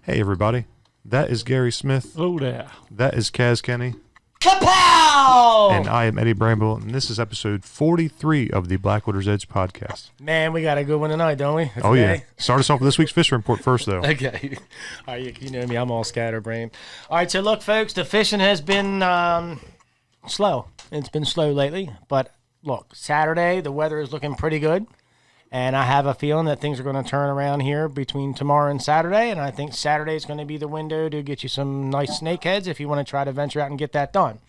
Hey, everybody. That is Gary Smith. Oh, there. That is Kaz Kenny. Kapow! And I am Eddie Bramble, and this is episode 43 of the Blackwater's Edge podcast. Man, we got a good one tonight, don't we? Oh, yeah. Start us off with this week's fishing report first, though. Okay. All right, you know me, I'm all scatterbrained. All right, so look, folks, the fishing has been slow. It's been slow lately, but look, Saturday, the weather is looking pretty good. And I have a feeling that things are going to turn around here between tomorrow and Saturday. And I think Saturday is going to be the window to get you some nice snakeheads if you want to try to venture out and get that done.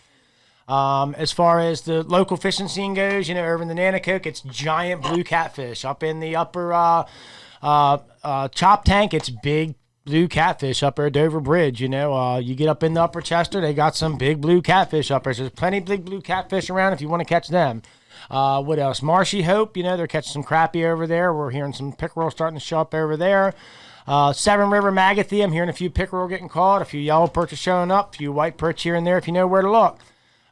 As far as the local fishing scene goes, over in the Nanacoke, it's giant blue catfish. Up in the upper chop tank, it's big blue catfish up there at Dover Bridge. You get up in the upper Chester, they got some big blue catfish up there. So there's plenty of big blue catfish around if you want to catch them. What else? Marshy Hope, they're catching some crappie over there. We're hearing some pickerel starting to show up over there. Seven River Magathie, I'm hearing a few pickerel getting caught, a few yellow perch are showing up, a few white perch here and there if you know where to look.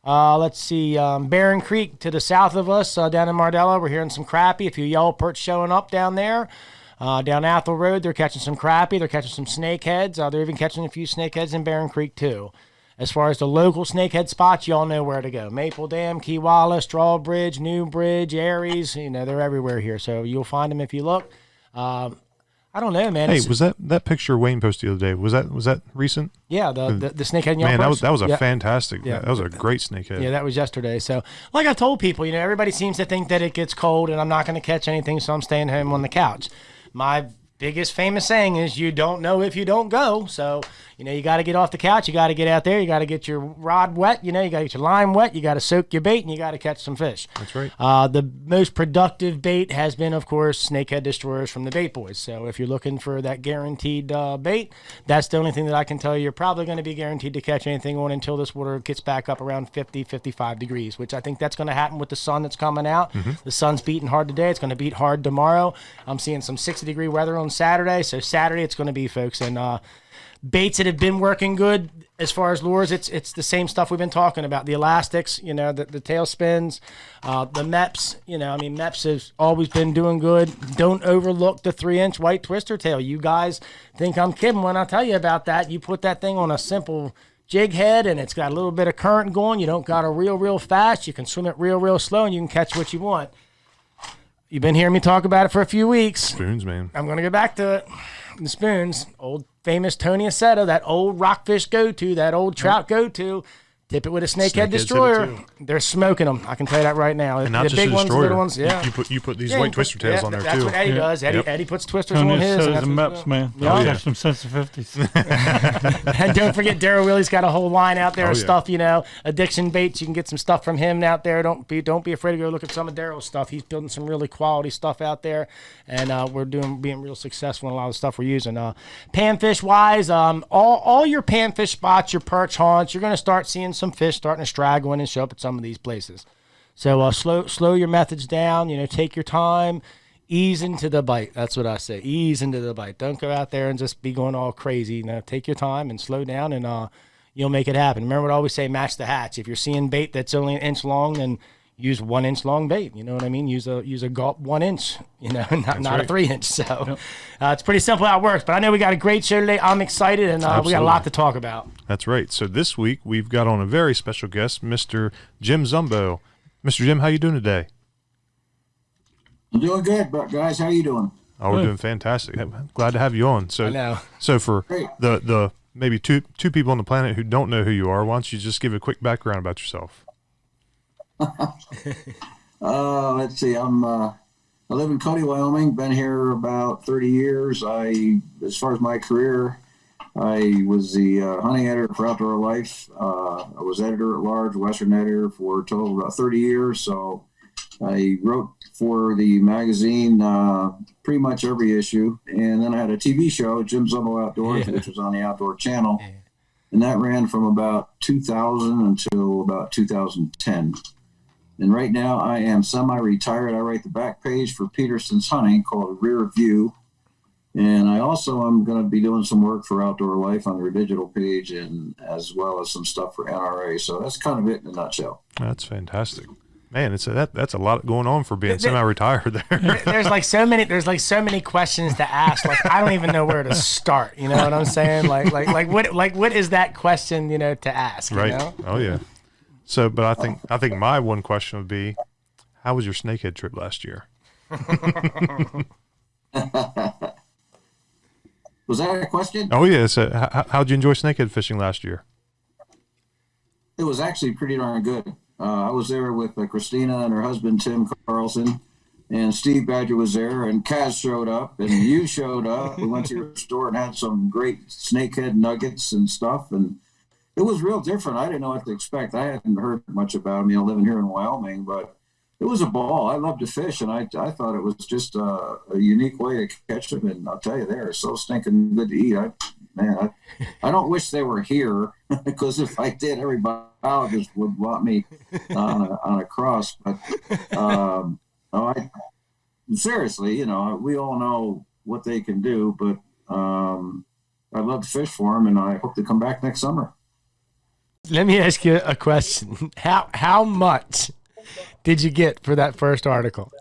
Let's see, Barron Creek to the south of us, down in Mardella, we're hearing some crappie, a few yellow perch showing up down there. Down Athol Road, they're catching some crappie, they're catching some snakeheads. They're even catching a few snakeheads in Barron Creek too. As far as the local snakehead spots, y'all know where to go. Maple Dam, Key Wallace, Drawbridge, New Bridge, Aries, they're everywhere here. So you'll find them if you look. I don't know, man. Hey, was that picture Wayne posted the other day? Was that recent? Yeah, the snakehead in Man, Yonkers. that was a fantastic. Yeah. That was a great snakehead. Yeah, that was yesterday. So, like I told people, everybody seems to think that it gets cold and I'm not going to catch anything, so I'm staying home on the couch. My biggest famous saying is you don't know if you don't go. So, you got to get off the couch. You got to get out there. You got to get your rod wet. You got to get your line wet. You got to soak your bait, and you got to catch some fish. That's right. The most productive bait has been, of course, snakehead destroyers from the Bait Boys. So if you're looking for that guaranteed bait, that's the only thing that I can tell you. You're probably going to be guaranteed to catch anything on until this water gets back up around 50, 55 degrees, which I think that's going to happen with the sun that's coming out. Mm-hmm. The sun's beating hard today. It's going to beat hard tomorrow. I'm seeing some 60-degree weather on Saturday. So Saturday it's going to be, folks. And baits that have been working good as far as lures, it's the same stuff we've been talking about. The elastics, the tail spins, the MEPS. MEPS has always been doing good. Don't overlook the 3-inch white twister tail. You guys think I'm kidding when I tell you about that. You put that thing on a simple jig head and it's got a little bit of current going. You don't got to real fast. You can swim it real slow and you can catch what you want. You've been hearing me talk about it for a few weeks. Spoons, man. I'm going to go back to it. The spoons, old famous Tony Aceta, that old rockfish go-to, that old trout go-to. Tip it with a snakehead destroyer. They're smoking them. I can tell you that right now. And not the just big a ones, the destroyer. little ones, yeah. You put these white twister tails on there that's too. That's what Eddie does. Eddie puts twisters on his. Tony the maps, man. Yeah. Catch some sensitivities. And don't forget, Daryl Willie's got a whole line out there of stuff. Addiction baits. You can get some stuff from him out there. Don't be afraid to go look at some of Daryl's stuff. He's building some really quality stuff out there, and we're being real successful in a lot of the stuff we're using. Panfish wise, all your panfish spots, your perch haunts, you're going to start seeing some fish starting to straggle in and show up at some of these places. So slow your methods down. Take your time. Ease into the bite. That's what I say. Ease into the bite. Don't go out there and just be going all crazy. Take your time and slow down, and you'll make it happen. Remember what I always say, match the hatch. If you're seeing bait that's only an inch long, then use 1 inch long bait. You know what I mean? Use a gulp 1 inch, not a 3-inch. So it's pretty simple how it works. But I know we got a great show today. I'm excited, and we got a lot to talk about. That's right. So this week we've got on a very special guest, Mr. Jim Zumbo. Mr. Jim, how you doing today? I'm doing good, but guys, how you doing? Oh, we're doing fantastic. I'm glad to have you on. So, I know. So for Great. the maybe two people on the planet who don't know who you are, why don't you just give a quick background about yourself? Let's see. I live in Cody, Wyoming. Been here about 30 years. As far as my career, I was the hunting editor for Outdoor Life. I was editor at large, Western editor for a total of about 30 years. So I wrote for the magazine pretty much every issue. And then I had a TV show, Jim Zumbo Outdoors, which was on the Outdoor Channel. Yeah. And that ran from about 2000 until about 2010. And right now I am semi-retired. I write the back page for Peterson's Hunting called Rear View. And I also am going to be doing some work for Outdoor Life on their digital page, and as well as some stuff for NRA. So that's kind of it in a nutshell. That's fantastic. Man, that's a lot going on for being semi-retired there. There's like so many questions to ask. Like I don't even know where to start. You know what I'm saying? Like what is that question? You know, to ask. Right. You know? Oh yeah. So, but I think my one question would be, how was your Snakehead trip last year? Was that a question? Oh yeah. So, how'd you enjoy Snakehead fishing last year? It was actually pretty darn good. I was there with Christina and her husband, Tim Carlson, and Steve Badger was there, and Kaz showed up, and you showed up. We went to your store and had some great snakehead nuggets and stuff, and it was real different. I didn't know what to expect. I hadn't heard much about them, living here in Wyoming, but it was a ball. I love to fish, and I thought it was just a unique way to catch them, and I'll tell you, they're so stinking good to eat. I don't wish they were here, because if I did, every biologist would want me on a cross. But seriously, we all know what they can do, but I'd love to fish for them, and I hope to come back next summer. Let me ask you a question. How much did you get for that first article?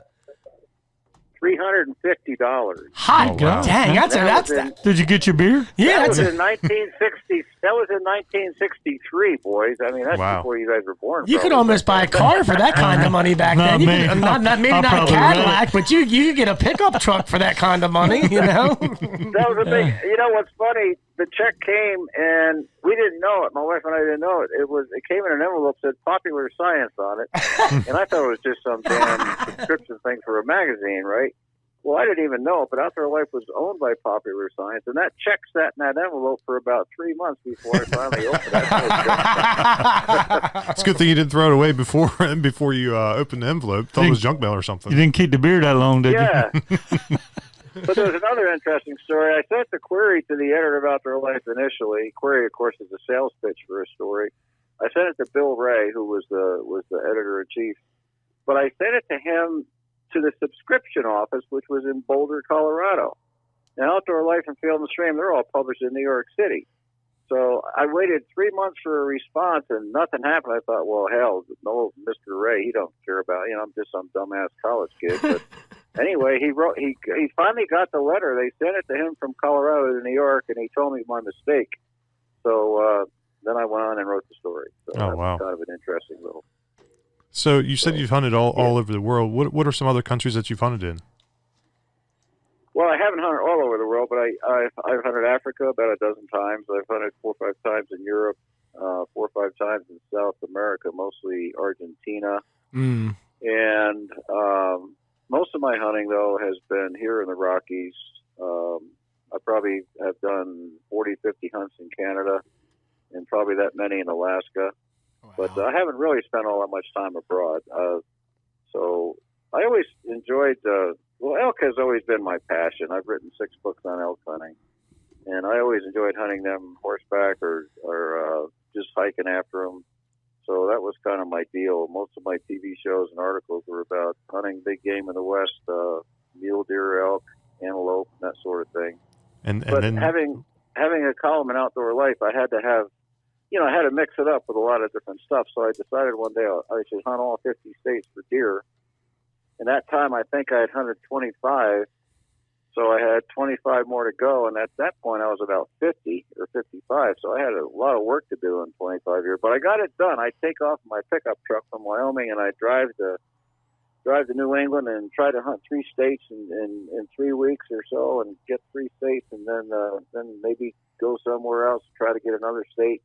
$350. Hot, Oh, wow. dang! That's Did you get your beer? yeah. That was That's in 1960. That was in 1963, boys. I mean, that's Wow. before you guys were born. you could probably. almost buy a car for that kind of money back Not then. You me. could, not maybe I'll not a probably Cadillac, but you could get a pickup truck for that kind of money. You know. That was a big. You know what's funny? The check came and we didn't know it. My wife and I didn't know it. It came in an envelope that said Popular Science on it, and I thought it was just some damn subscription thing for a magazine, right? Well, I didn't even know it, but Outdoor Life was owned by Popular Science, and that check sat in that envelope for about 3 months before I finally opened it. It's a good thing you didn't throw it away before you opened the envelope. Thought it was junk mail or something. You didn't keep the beer that long, did Yeah. you? But there's another interesting story. I sent the query to the editor of Outdoor Life initially. Query, of course, is a sales pitch for a story. I sent it to Bill Ray, who was the editor-in-chief. But I sent it to him to the subscription office, which was in Boulder, Colorado. Now, Outdoor Life and Field and Stream, they're all published in New York City. So I waited 3 months for a response, and nothing happened. I thought, well, hell, no, Mr. Ray, he don't care about, I'm just some dumbass college kid. But anyway, he finally got the letter. They sent it to him from Colorado to New York, and he told me my mistake. So then I went on and wrote the story. So that wow. was kind of an interesting little. So you said you've hunted all over the world. What are some other countries that you've hunted in? Well, I haven't hunted all over the world, but I've hunted Africa about a dozen times. I've hunted 4 or 5 times in Europe, 4 or 5 times in South America, mostly Argentina. And most of my hunting, though, has been here in the Rockies. I probably have done 40, 50 hunts in Canada and probably that many in Alaska. Wow. But I haven't really spent all that much time abroad. So I always enjoyed, elk has always been my passion. I've written 6 books on elk hunting. And I always enjoyed hunting them horseback or just hiking after them. So that was kind of my deal. Most of my TV shows and articles were about hunting big game in the West, mule deer, elk, antelope, and that sort of thing. But then having a column in Outdoor Life, I had to have, I had to mix it up with a lot of different stuff. So I decided one day I should hunt all 50 states for deer. And that time, I think I had hunted 25. So I had 25 more to go. And at that point, I was about 50 or 55. So I had a lot of work to do in 25 years. But I got it done. I take off my pickup truck from Wyoming and I drive to New England and try to hunt 3 states in 3 weeks or so and get 3 states and then maybe go somewhere else, try to get another state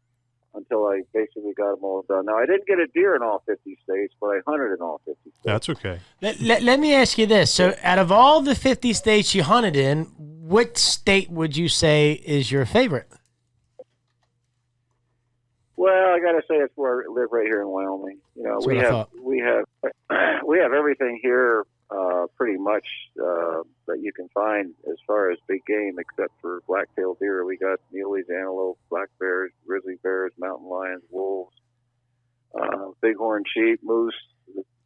until I basically got them all done. Now, I didn't get a deer in all 50 states, but I hunted in all 50 states. that's okay. Let me ask you this. So out of all the 50 states you hunted in, what state would you say is your favorite? Well, I got to say it's where I live right here in Wyoming. That's we what I have thought. we have everything here pretty much that you can find as far as big game, except for black-tailed deer. We got muleys, antelope, black bears, grizzly bears, mountain lions, wolves, bighorn sheep, moose,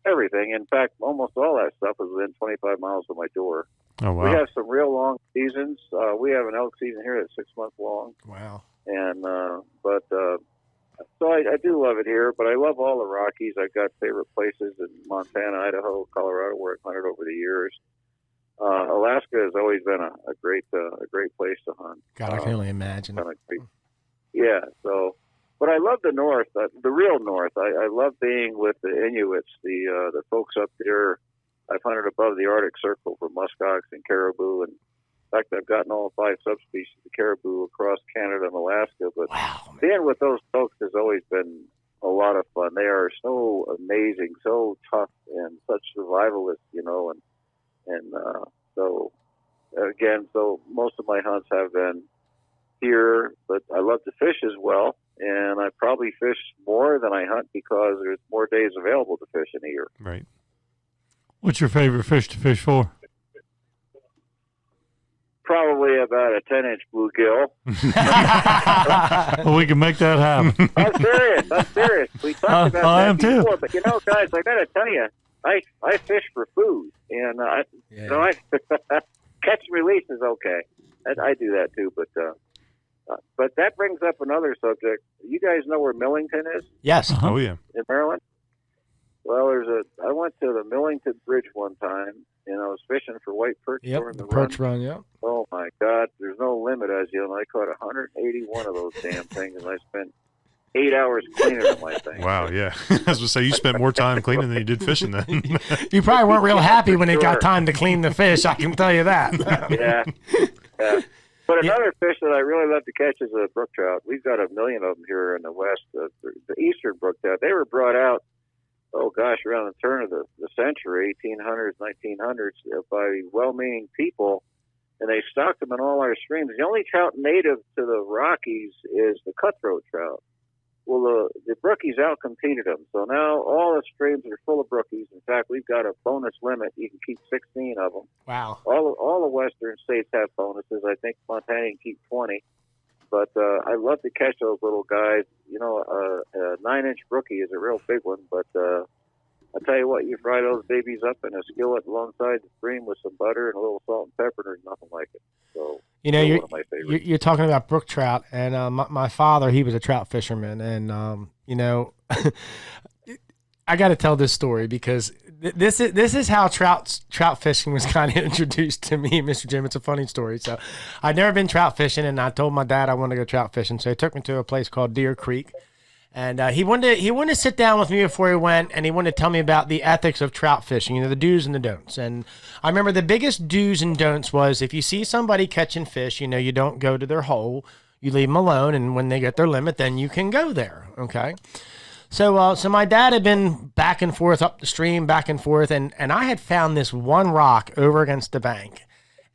everything. In fact, almost all that stuff is within 25 miles of my door. Oh wow. We have some real long seasons. We have an elk season here that's 6 months long. Wow. And So I do love it here, but I love all the Rockies. I've got favorite places in Montana, Idaho, Colorado, where I've hunted over the years. Alaska has always been a great place to hunt. God, I can only imagine. Yeah. So, but I love the North, the real North. I love being with the Inuits, the folks up there. I've hunted above the Arctic Circle for muskox and caribou, and in fact, I've gotten all 5 subspecies of caribou across Canada and Alaska. But being with those folks has always been a lot of fun. They are so amazing, so tough, and such survivalists, and so again, so most of my hunts have been here, but I love to fish as well, and I probably fish more than I hunt because there's more days available to fish in a year. Right. What's your favorite fish to fish for? Probably about a 10-inch bluegill. Well, we can make that happen. I'm serious. We talked about I that am before, too. but guys, I got to tell you, I fish for food, and I catch and release is okay. I do that too, but that brings up another subject. You guys know where Millington is? Yes. Oh, yeah. In Maryland? Well, I went to the Millington Bridge one time, and I was fishing for white perch during the perch run, yeah. Oh, my God. There's no limit, as you know. I caught 181 of those damn things, and I spent 8 hours cleaning them, I think. Wow, yeah. I was going to say, you spent more time cleaning than you did fishing then. You probably weren't real happy when it got time to clean the fish, I can tell you that. Yeah. But another fish that I really love to catch is a brook trout. We've got a million of them here in the West. The eastern brook trout, they were brought out, around the turn of the century, 1800s, 1900s, by well-meaning people, and they stocked them in all our streams. The only trout native to the Rockies is the cutthroat trout. Well, the brookies outcompeted them, so now all the streams are full of brookies. In fact, we've got a bonus limit. You can keep 16 of them. Wow. All the western states have bonuses. I think Montana can keep 20. But I love to catch those little guys. A 9-inch brookie is a real big one, but I tell you what, you fry those babies up in a skillet alongside the stream with some butter and a little salt and pepper, there's nothing like it. So, you're, one of my favorites. You're talking about brook trout, and my father, he was a trout fisherman, and I got to tell this story because this is how trout fishing was kind of introduced to me, Mr. Jim. It's a funny story. So I'd never been trout fishing, and I told my dad I wanted to go trout fishing, so he took me to a place called Deer Creek. And he wanted to sit down with me before he went, and he wanted to tell me about the ethics of trout fishing, the do's and the don'ts. And I remember the biggest do's and don'ts was if you see somebody catching fish, you don't go to their hole. You leave them alone, and when they get their limit, then you can go there, okay? So my dad had been back and forth up the stream, back and forth, and I had found this one rock over against the bank.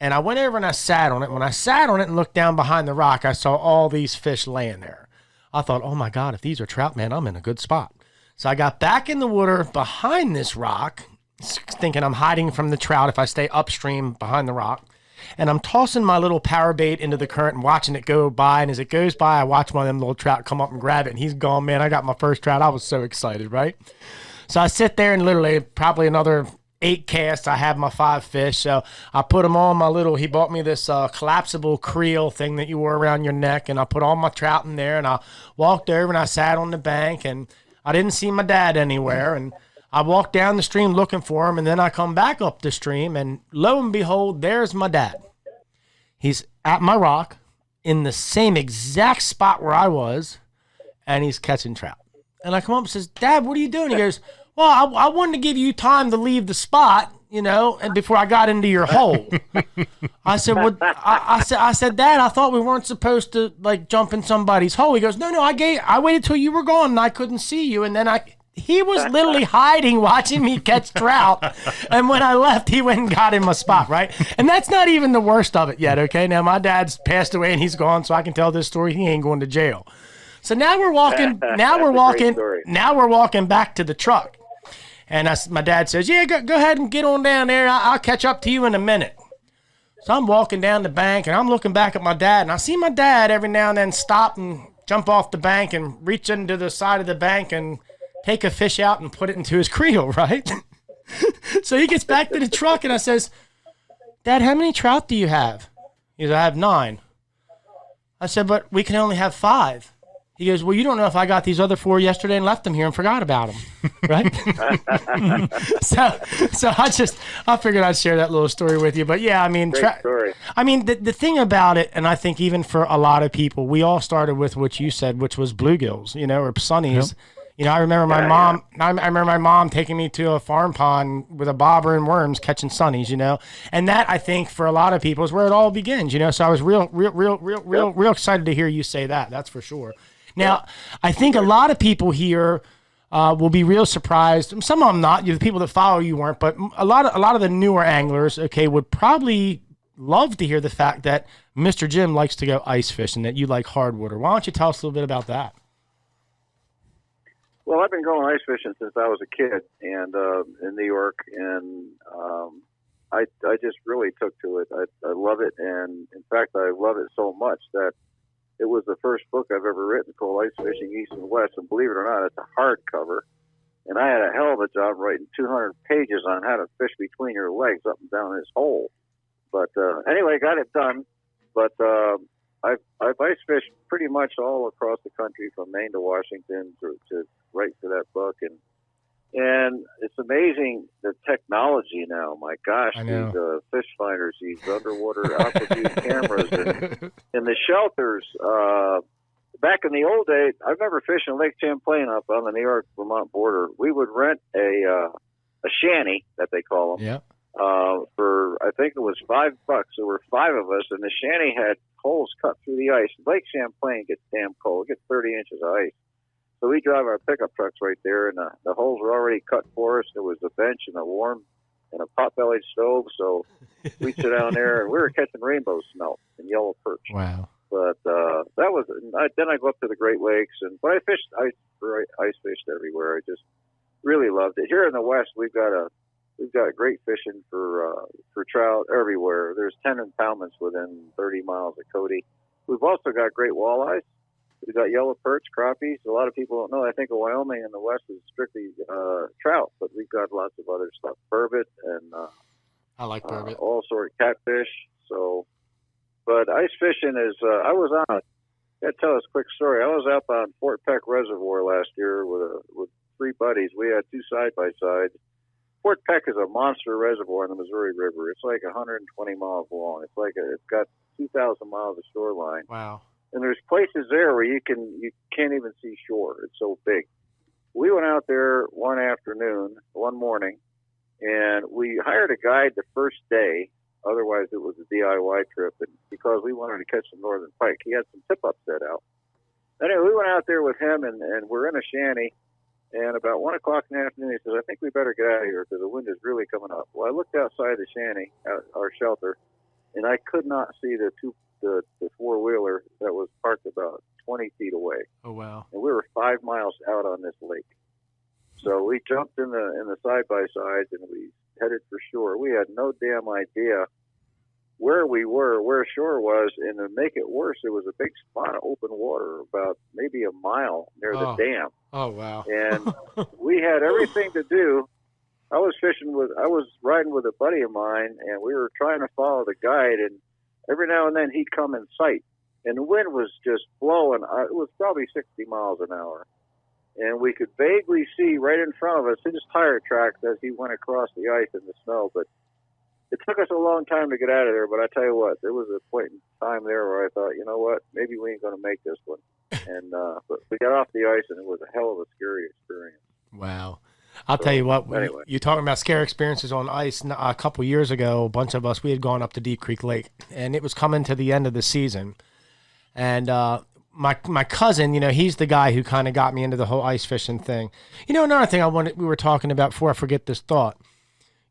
And I went over and I sat on it. When I sat on it and looked down behind the rock, I saw all these fish laying there. I thought, oh my God, if these are trout, man, I'm in a good spot. So I got back in the water behind this rock, thinking I'm hiding from the trout if I stay upstream behind the rock. And I'm tossing my little power bait into the current and watching it go by. And as it goes by, I watch one of them little trout come up and grab it. And he's gone, man. I got my first trout. I was so excited, right? So I sit there and literally probably another 8 casts, I have my 5 fish. So I put them on my little, he bought me this collapsible creel thing that you wore around your neck. And I put all my trout in there and I walked over and I sat on the bank and I didn't see my dad anywhere. And I walked down the stream looking for him. And then I come back up the stream and lo and behold, there's my dad. He's at my rock in the same exact spot where I was. And he's catching trout. And I come up and says, Dad, what are you doing? He goes, well, I wanted to give you time to leave the spot, and before I got into your hole. I said, well, I said, Dad, I thought we weren't supposed to jump in somebody's hole. He goes, no, I waited till you were gone and I couldn't see you. And then he was literally hiding, watching me catch trout. And when I left, he went and got in my spot, right? And that's not even the worst of it yet, okay? Now, my dad's passed away and he's gone, so I can tell this story. He ain't going to jail. So now we're walking back to the truck. And my dad says, yeah, go ahead and get on down there. I'll catch up to you in a minute. So I'm walking down the bank, and I'm looking back at my dad. And I see my dad every now and then stop and jump off the bank and reach into the side of the bank and take a fish out and put it into his creel, right? So he gets back to the truck, and I says, Dad, how many trout do you have? He goes, I have 9. I said, but we can only have 5. He goes, well, you don't know if I got these other 4 yesterday and left them here and forgot about them, right? so I figured I'd share that little story with you. But yeah, I mean, Great story. I mean, the thing about it, and I think even for a lot of people, we all started with what you said, which was bluegills, you know, or sunnies. Yep. You know, I remember my mom. I remember my mom taking me to a farm pond with a bobber and worms catching sunnies. You know, and that I think for a lot of people is where it all begins. You know, so I was real excited to hear you say that. That's for sure. Now, I think a lot of people here will be real surprised. Some of them not. The people that follow you weren't, but a lot of the newer anglers, okay, would probably love to hear the fact that Mr. Jim likes to go ice fishing, that you like hardwater. Why don't you tell us a little bit about that? Well, I've been going ice fishing since I was a kid, and in New York, and I just really took to it. I love it, and in fact, I love it so much that it was the first book I've ever written called Ice Fishing East and West, and believe it or not, it's a hardcover. And I had a hell of a job writing 200 pages on how to fish between your legs up and down this hole. But anyway, got it done. But I've ice fished pretty much all across the country, from Maine to Washington, to write for that book. And it's amazing the technology now. My gosh, these fish finders, these underwater altitude cameras, and the shelters. Back in the old days, I remember fishing Lake Champlain up on the New York-Vermont border. We would rent a shanty, that they call them, for I think it was $5. There were 5 of us, and the shanty had holes cut through the ice. Lake Champlain gets damn cold; it gets 30 inches of ice. So we drive our pickup trucks right there, and the holes were already cut for us. There was a bench and a warm and a pot-bellied stove. So we'd sit down there, and we were catching rainbow smelt and yellow perch. Wow. But that was then I go up to the Great Lakes, but I ice fished everywhere. I just really loved it. Here in the West, we've got great fishing for trout everywhere. There's 10 impoundments within 30 miles of Cody. We've also got great walleyes. We've got yellow perch, crappies. A lot of people don't know. I think of Wyoming in the West is strictly trout, but we've got lots of other stuff. Burbot and I like burbot. All sort of catfish. So, but ice fishing is. I gotta tell us a quick story. I was up on Fort Peck Reservoir last year with 3 buddies. We had 2 side by sides. Fort Peck is a monster reservoir in the Missouri River. It's like 120 miles long. It's got 2,000 miles of shoreline. Wow. And there's places there where you can't even see shore. It's so big. We went out there one morning, and we hired a guide the first day. Otherwise, it was a DIY trip, and because we wanted to catch some northern pike, he had some tip-ups set out. Anyway, we went out there with him, and we're in a shanty. And about 1 o'clock in the afternoon, he says, "I think we better get out of here because the wind is really coming up." Well, I looked outside the shanty, our shelter, and I could not see the four-wheeler that was parked about 20 feet away. Oh, wow. And we were 5 miles out on this lake. So we jumped in the side-by-sides, and we headed for shore. We had no damn idea where we were, where shore was, and to make it worse, there was a big spot of open water about maybe a mile near the dam. Oh, wow. And we had everything to do. I was riding with a buddy of mine, and we were trying to follow the guide, and every now and then he'd come in sight. And the wind was just blowing. It was probably 60 miles an hour. And we could vaguely see right in front of us his tire tracks as he went across the ice and the snow. But it took us a long time to get out of there. But I tell you what, there was a point in time there where I thought, you know what, maybe we ain't going to make this one. And but we got off the ice, and it was a hell of a scary experience. Wow. I'll tell you what, anyway. You're talking about scary experiences on ice. A couple years ago, a bunch of us, we had gone up to Deep Creek Lake, and it was coming to the end of the season. And my cousin, he's the guy who kind of got me into the whole ice fishing thing. Another thing we were talking about before I forget this thought.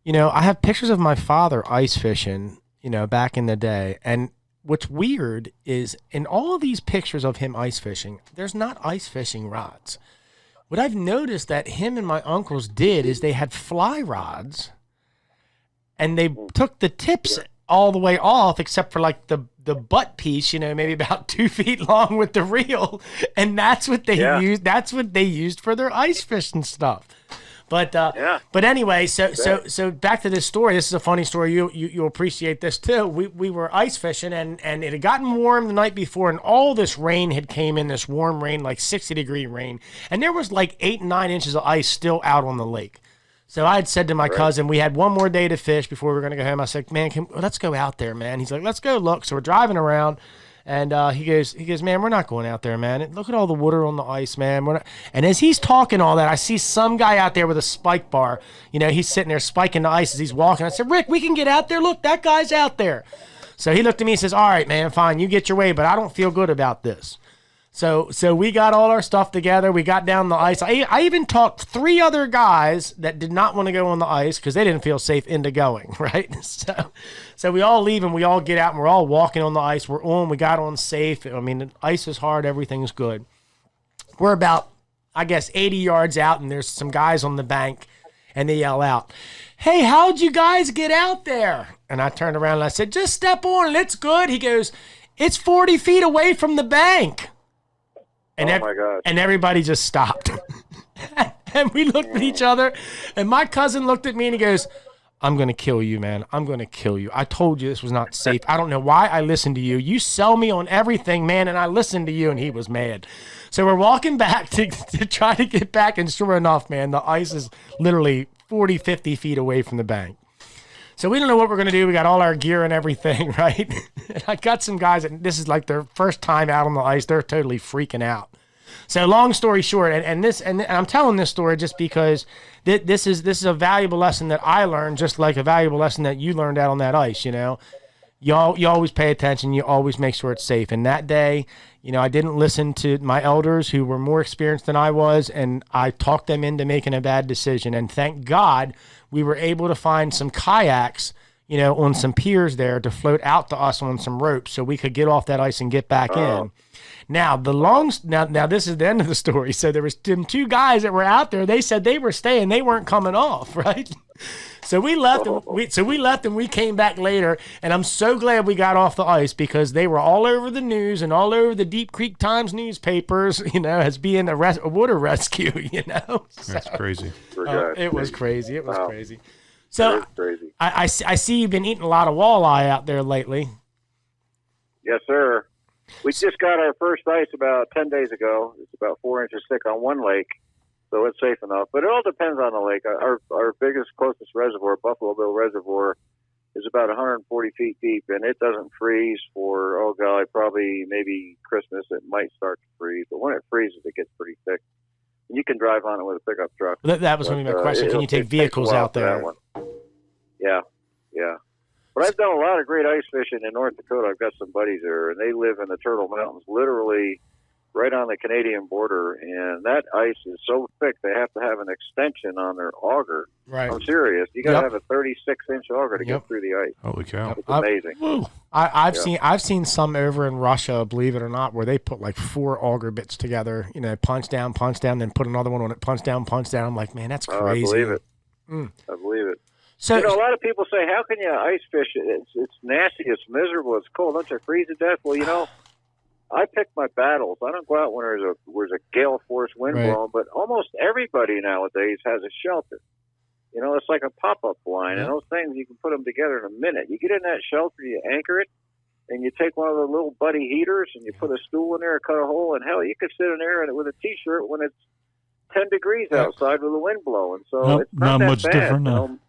I have pictures of my father ice fishing, back in the day. And what's weird is in all of these pictures of him ice fishing, there's not ice fishing rods. What I've noticed that him and my uncles did is they had fly rods, and they took the tips all the way off except for like the butt piece, maybe about 2 feet long with the reel, and that's what they used. That's what they used for their ice fishing stuff. But but anyway, so back to this story. This is a funny story. You'll appreciate this too. We were ice fishing and it had gotten warm the night before, and all this rain had came in, this warm rain, like 60-degree rain, and there was like 8 and 9 inches of ice still out on the lake. So I had said to my cousin, we had one more day to fish before we were going to go home. I said, man, let's go out there, man. He's like, let's go look. So we're driving around, and he goes, man, we're not going out there, man. Look at all the water on the ice, man. And as he's talking all that, I see some guy out there with a spike bar. You know, he's sitting there spiking the ice as he's walking. I said, Rick, we can get out there. Look, that guy's out there. So he looked at me and says, all right, man, fine. You get your way, but I don't feel good about this. So we got all our stuff together. We got down the ice. I even talked 3 other guys that did not want to go on the ice because they didn't feel safe into going, right? So we all leave and we all get out and we're all walking on the ice. We're on. We got on safe. I mean, the ice is hard. Everything's good. We're about, I guess, 80 yards out, and there's some guys on the bank, and they yell out, hey, how'd you guys get out there? And I turned around and I said, just step on. It's good. He goes, it's 40 feet away from the bank. And oh my God. And everybody just stopped. And we looked at each other, and my cousin looked at me and he goes, I'm going to kill you, man. I'm going to kill you. I told you this was not safe. I don't know why I listened to you. You sell me on everything, man, and I listened to you, and he was mad. So we're walking back to try to get back, and sure enough, man, the ice is literally 40, 50 feet away from the bank. So we don't know what we're going to do. We got all our gear and everything, right? And I got some guys, and this is like their first time out on the ice. They're totally freaking out. So long story short, and I'm telling this story just because this is a valuable lesson that I learned, just like a valuable lesson that you learned out on that ice. You know, you always pay attention. You always make sure it's safe. And that day, you know, I didn't listen to my elders who were more experienced than I was, and I talked them into making a bad decision. And thank God we were able to find some kayaks, you know, on some piers there to float out to us on some ropes so we could get off that ice and get back in. Now, now this is the end of the story. So there was them 2 guys that were out there. They said they were staying. They weren't coming off, right? So we left and we came back later, and I'm so glad we got off the ice because they were all over the news and all over the Deep Creek Times newspapers, you know, as being a water rescue, you know. That's crazy. It was crazy. It was crazy. So crazy. I see you've been eating a lot of walleye out there lately. Yes, sir. We just got our first ice about 10 days ago. It's about 4 inches thick on one lake, so it's safe enough. But it all depends on the lake. Our biggest, closest reservoir, Buffalo Bill Reservoir, is about 140 feet deep, and it doesn't freeze for, oh, God, probably maybe Christmas. It might start to freeze. But when it freezes, it gets pretty thick. And you can drive on it with a pickup truck. That was going to be my question. Can you take vehicles out there? Yeah. But I've done a lot of great ice fishing in North Dakota. I've got some buddies there, and they live in the Turtle Mountains, literally right on the Canadian border. And that ice is so thick, they have to have an extension on their auger. Right. I'm serious. You got to have a 36-inch auger to get through the ice. Holy cow! It's amazing. I've seen some over in Russia, believe it or not, where they put like 4 auger bits together. You know, punch down, then put another one on it, punch down. I'm like, man, that's crazy. I believe it. I believe it. So, you know, a lot of people say, how can you ice fish? It's nasty, it's miserable, it's cold. Don't you freeze to death? Well, you know, I pick my battles. I don't go out when there's a gale force wind blowing, but almost everybody nowadays has a shelter. You know, it's like a pop-up line, and those things, you can put them together in a minute. You get in that shelter, you anchor it, and you take one of the little buddy heaters, and you put a stool in there, cut a hole, and hell, you could sit in there with a T-shirt when it's 10 degrees outside with the wind blowing. So it's not that much bad, different now. You know?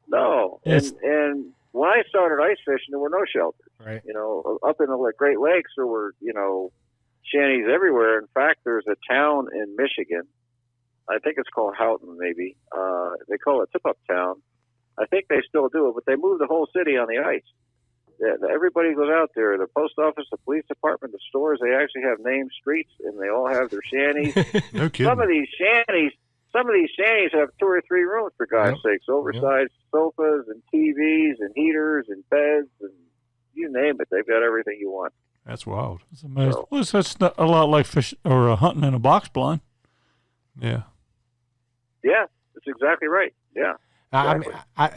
No, and when I started ice fishing, there were no shelters. Right. You know, up in the Great Lakes, there were, you know, shanties everywhere. In fact, there's a town in Michigan. I think it's called Houghton, maybe. They call it Tip-Up Town. I think they still do it, but they moved the whole city on the ice. Everybody goes out there. The post office, the police department, the stores, they actually have named streets, and they all have their shanties. No kidding. Some of these shanties have 2 or 3 rooms, for God's sakes, oversized sofas and TVs and heaters and beds and you name it. They've got everything you want. That's wild. It's amazing. So, well, that's not a lot like fish or hunting in a box blind. Yeah. Yeah, that's exactly right. Yeah. Exactly.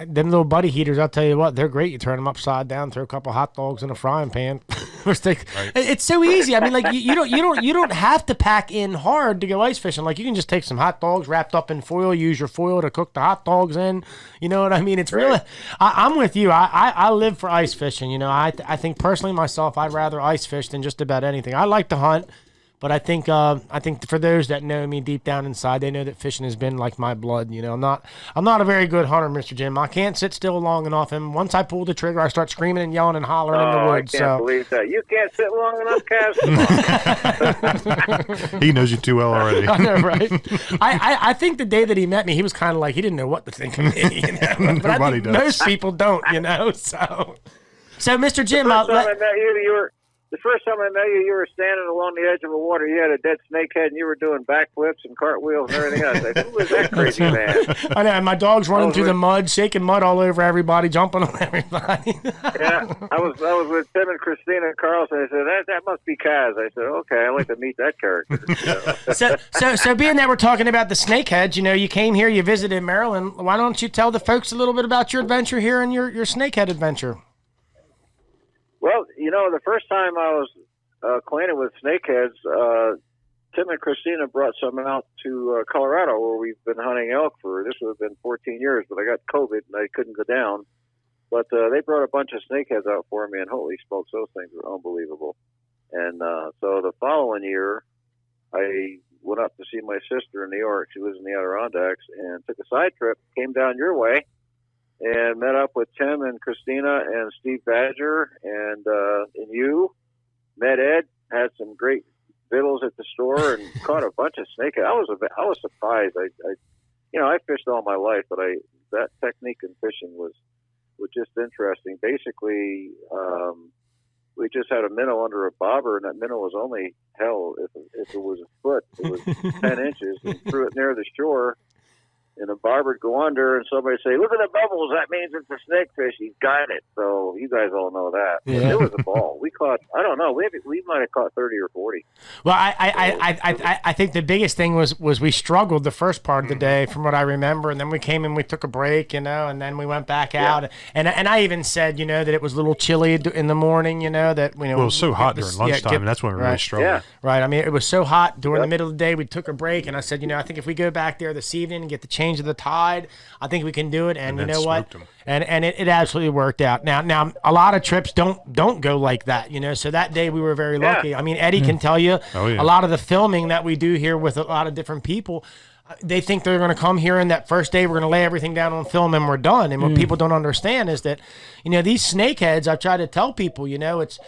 Them little buddy heaters, I'll tell you what, they're great. You turn them upside down, throw a couple hot dogs in a frying pan. It's so easy. I mean, like you don't have to pack in hard to go ice fishing. Like you can just take some hot dogs wrapped up in foil, use your foil to cook the hot dogs in. You know what I mean? It's really. I'm with you. I live for ice fishing. You know, I think personally myself, I'd rather ice fish than just about anything. I like to hunt. But I think for those that know me deep down inside, they know that fishing has been like my blood. You know, I'm not a very good hunter, Mr. Jim. I can't sit still long enough, and once I pull the trigger, I start screaming and yelling and hollering in the woods. I can't believe that. You can't sit long enough, Kaz. He knows you too well already. I know, right? I think the day that he met me, he was kind of like he didn't know what to think of me. You know? But I think most people don't. You know, so Mr. Jim, the first time I met you, you were standing along the edge of the water. You had a dead snakehead, and you were doing backflips and cartwheels and everything else. Like, who was that crazy man? I know. And my dog's running through the mud, shaking mud all over everybody, jumping on everybody. Yeah, I was with Tim and Christina Carlson. I said, that must be Kaz. I said, okay, I'd like to meet that character. So being that we're talking about the snakeheads, you know, you came here, you visited Maryland. Why don't you tell the folks a little bit about your adventure here and your snakehead adventure? Well, you know, the first time I was acquainted with snakeheads, Tim and Christina brought some out to Colorado, where we've been hunting elk for, this would have been 14 years, but I got COVID and I couldn't go down. But they brought a bunch of snakeheads out for me, and holy smokes, those things were unbelievable. And so the following year, I went up to see my sister in New York. She lives in the Adirondacks, and took a side trip, came down your way, and met up with Tim and Christina and Steve Badger and you. Met Ed, had some great victuals at the store, and caught a bunch of snakehead. I was surprised. I fished all my life, but that technique in fishing was just interesting. Basically, we just had a minnow under a bobber, and that minnow was only if it was a foot, it was 10 inches, and threw it near the shore. And the barber would go under, and somebody say, "Look at the bubbles. That means it's a snakefish. He's got it." So you guys all know that. Yeah. It was a ball. We caught. I don't know. We might have caught 30 or 40. Well, I think the biggest thing was we struggled the first part of the day, from what I remember, and then we came and we took a break, you know, and then we went back out, and I even said, you know, that it was a little chilly in the morning, you know, that it was so hot during lunchtime, and that's when we really struggled. Yeah. Right. I mean, it was so hot during the middle of the day. We took a break, and I said, you know, I think if we go back there this evening and get the change of the tide, I think we can do it. And you know what? And it absolutely worked out. Now a lot of trips don't go like that, you know. So that day we were very lucky. I mean, Eddie can tell you a lot of the filming that we do here with a lot of different people. They think they're going to come here, and that first day we're going to lay everything down on film and we're done. And what people don't understand is that, you know, these snakeheads, I've tried to tell people, you know, it's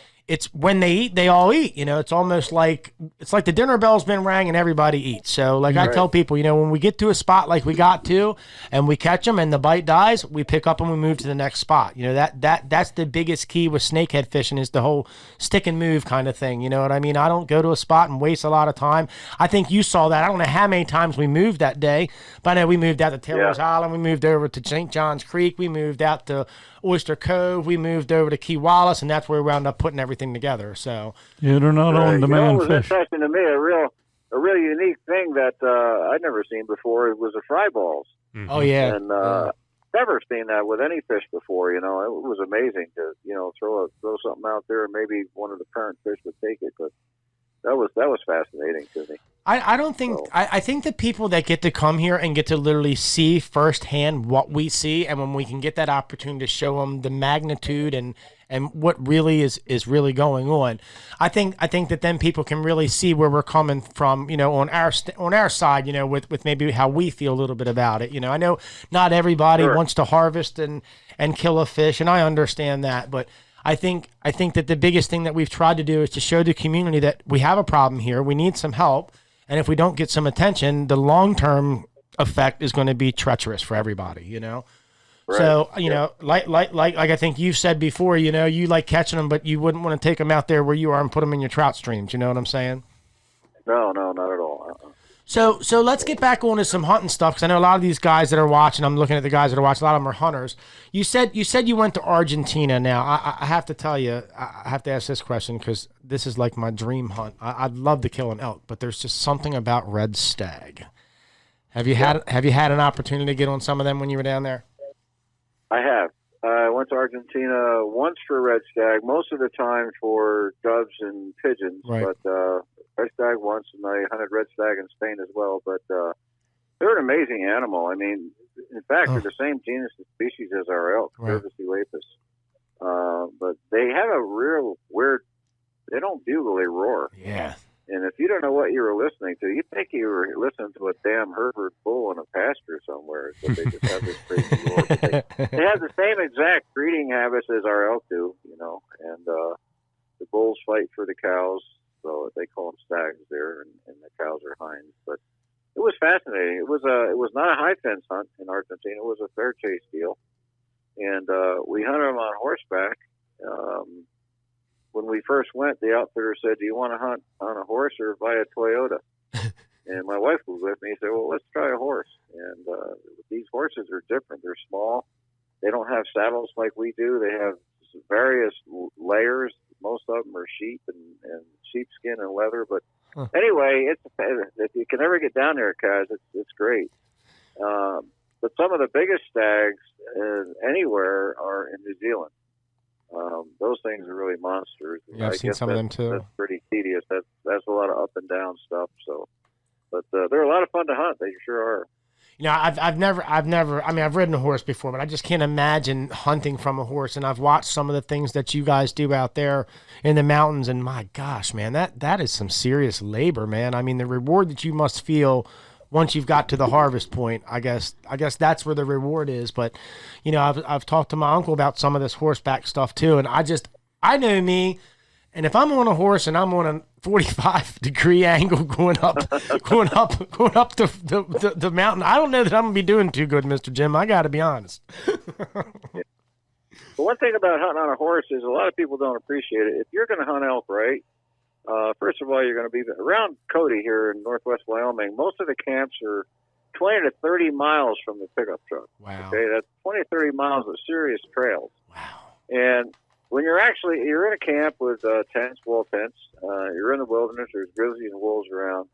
when they eat, they all eat. You know, it's almost like the dinner bell's been rang and everybody eats. So, like I tell people, you know, when we get to a spot like we got to, and we catch them and the bite dies, we pick up and we move to the next spot. You know, that's the biggest key with snakehead fishing, is the whole stick and move kind of thing. You know what I mean? I don't go to a spot and waste a lot of time. I think you saw that. I don't know how many times we moved that day, but I know we moved out to Taylor's Island. We moved over to St. John's Creek. We moved out to Oyster Cove. We moved over to Key Wallace, and that's where we wound up putting everything together. So yeah, they're not on demand fish. It was interesting to me. A real unique thing that I'd never seen before was the fry balls. Mm-hmm. Oh yeah, and never seen that with any fish before. You know, it was amazing to throw something out there, and maybe one of the parent fish would take it, but that was fascinating to me. I don't think so. I think the people that get to come here and get to literally see firsthand what we see, and when we can get that opportunity to show them the magnitude and what really is really going on, I think that then people can really see where we're coming from, you know, on our side, you know, with maybe how we feel a little bit about it. You know, I know not everybody wants to harvest and kill a fish, and I understand that, but I think that the biggest thing that we've tried to do is to show the community that we have a problem here. We need some help. And if we don't get some attention, the long-term effect is going to be treacherous for everybody, you know? Right. So, you know, like I think you've said before, you know, you like catching them, but you wouldn't want to take them out there where you are and put them in your trout streams. You know what I'm saying? No, not at all. So let's get back on to some hunting stuff, because I know a lot of these guys that are watching, I'm looking at the guys that are watching, a lot of them are hunters. You said you went to Argentina. Now, I have to tell you, I have to ask this question, because this is like my dream hunt. I'd love to kill an elk, but there's just something about red stag. Have you had an opportunity to get on some of them when you were down there? I have. I went went to Argentina once for red stag, most of the time for doves and pigeons. Right. But red stag once, and I hunted red stag in Spain as well. But they're an amazing animal. I mean, in fact, they're the same genus and species as our elk, Right. Curvus elaphus. But they have a real weird. They don't bugle; they roar. Yeah. And if you don't know what you were listening to, you think you were listening to a damn Hereford bull in a pasture somewhere. So they just have this crazy roar. But they have the same exact breeding habits as our elk do, you know. And the bulls fight for the cows, so they call them stags there, and the cows are hinds. But it was fascinating. It was not a high fence hunt in Argentina. It was a fair chase deal, and we hunted them on horseback. When we first went, the outfitter said, "Do you want to hunt on a horse or buy a Toyota?" And my wife was with me. He said, "Well, let's try a horse." And these horses are different. They're small. They don't have saddles like we do. They have various layers. Most of them are sheep and sheepskin and leather. But anyway, if you can ever get down there, guys, it's great. But some of the biggest stags anywhere are in New Zealand. Those things are really monsters. Yeah, I've seen some of them too. That's pretty tedious. That's a lot of up and down stuff. So, but they're a lot of fun to hunt. They sure are. You know, I've never. I mean, I've ridden a horse before, but I just can't imagine hunting from a horse. And I've watched some of the things that you guys do out there in the mountains, and my gosh, man, that is some serious labor, man. I mean, the reward that you must feel once you've got to the harvest point, I guess that's where the reward is. But, you know, I've talked to my uncle about some of this horseback stuff too, and I know me, and if I'm on a horse and I'm on a 45-degree angle going up the mountain, I don't know that I'm gonna be doing too good, Mr. Jim. I got to be honest. But one thing about hunting on a horse is a lot of people don't appreciate it. If you're going to hunt elk right, first of all, you're going to be around Cody here in northwest Wyoming. Most of the camps are 20 to 30 miles from the pickup truck. Wow. Okay, that's 20 to 30 miles of serious trails. Wow. And when you're in a camp with tents, wall tents, you're in the wilderness, there's grizzlies and wolves around.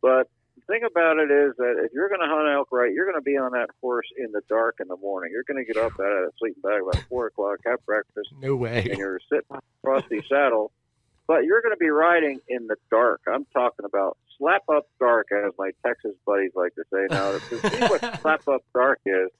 But the thing about it is that if you're going to hunt elk right, you're going to be on that horse in the dark in the morning. You're going to get up out of that sleeping bag about 4 o'clock, have breakfast. No way. And you're sitting on a frosty saddle. But you're going to be riding in the dark. I'm talking about slap up dark, as my Texas buddies like to say. Now, to see what slap up dark is,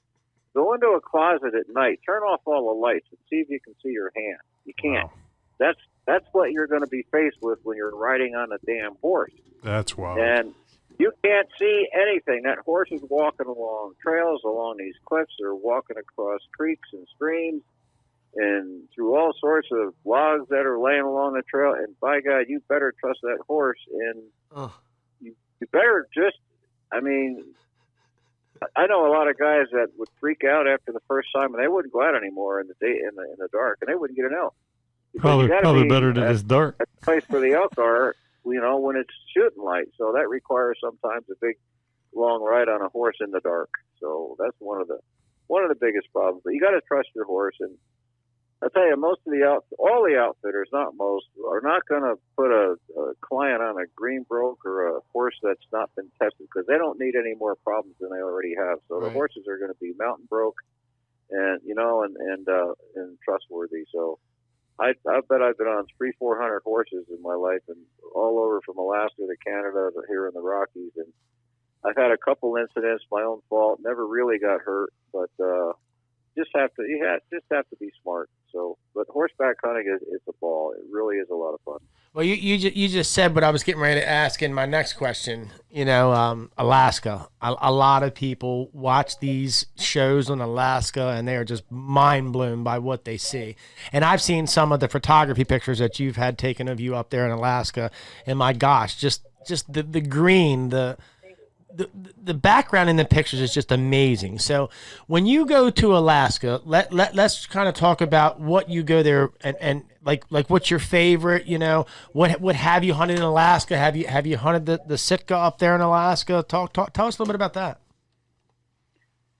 go into a closet at night, turn off all the lights, and see if you can see your hand. You can't. Wow. That's what you're going to be faced with when you're riding on a damn horse. That's wild. And you can't see anything. That horse is walking along trails, along these cliffs, or walking across creeks and streams, and through all sorts of logs that are laying along the trail. And by God, you better trust that horse. And you better just, I mean, I know a lot of guys that would freak out after the first time, and they wouldn't go out anymore in the day in the dark, and they wouldn't get an elk. Probably better that it's dark. At the place where the elk are, you know, when it's shooting light. So that requires sometimes a big, long ride on a horse in the dark. So that's one of the biggest problems. But you got to trust your horse. And I tell you, all the outfitters, not most, are not going to put a client on a green broke or a horse that's not been tested, because they don't need any more problems than they already have. So the horses are going to be mountain broke, and and trustworthy. So I bet I've been on 300-400 horses in my life, and all over from Alaska to Canada to here in the Rockies. And I've had a couple incidents, my own fault, never really got hurt, but just have to be smart. So, but horseback hunting is a ball. It really is a lot of fun. Well, you just said what I was getting ready to ask in my next question. You know, Alaska. A lot of people watch these shows on Alaska, and they are just mind blown by what they see. And I've seen some of the photography pictures that you've had taken of you up there in Alaska, and my gosh, just the green, the background in the pictures is just amazing. So when you go to Alaska, let's kind of talk about what you go there and like what's your favorite, you know, what have you hunted in Alaska? Have you hunted the Sitka up there in Alaska? Tell us a little bit about that.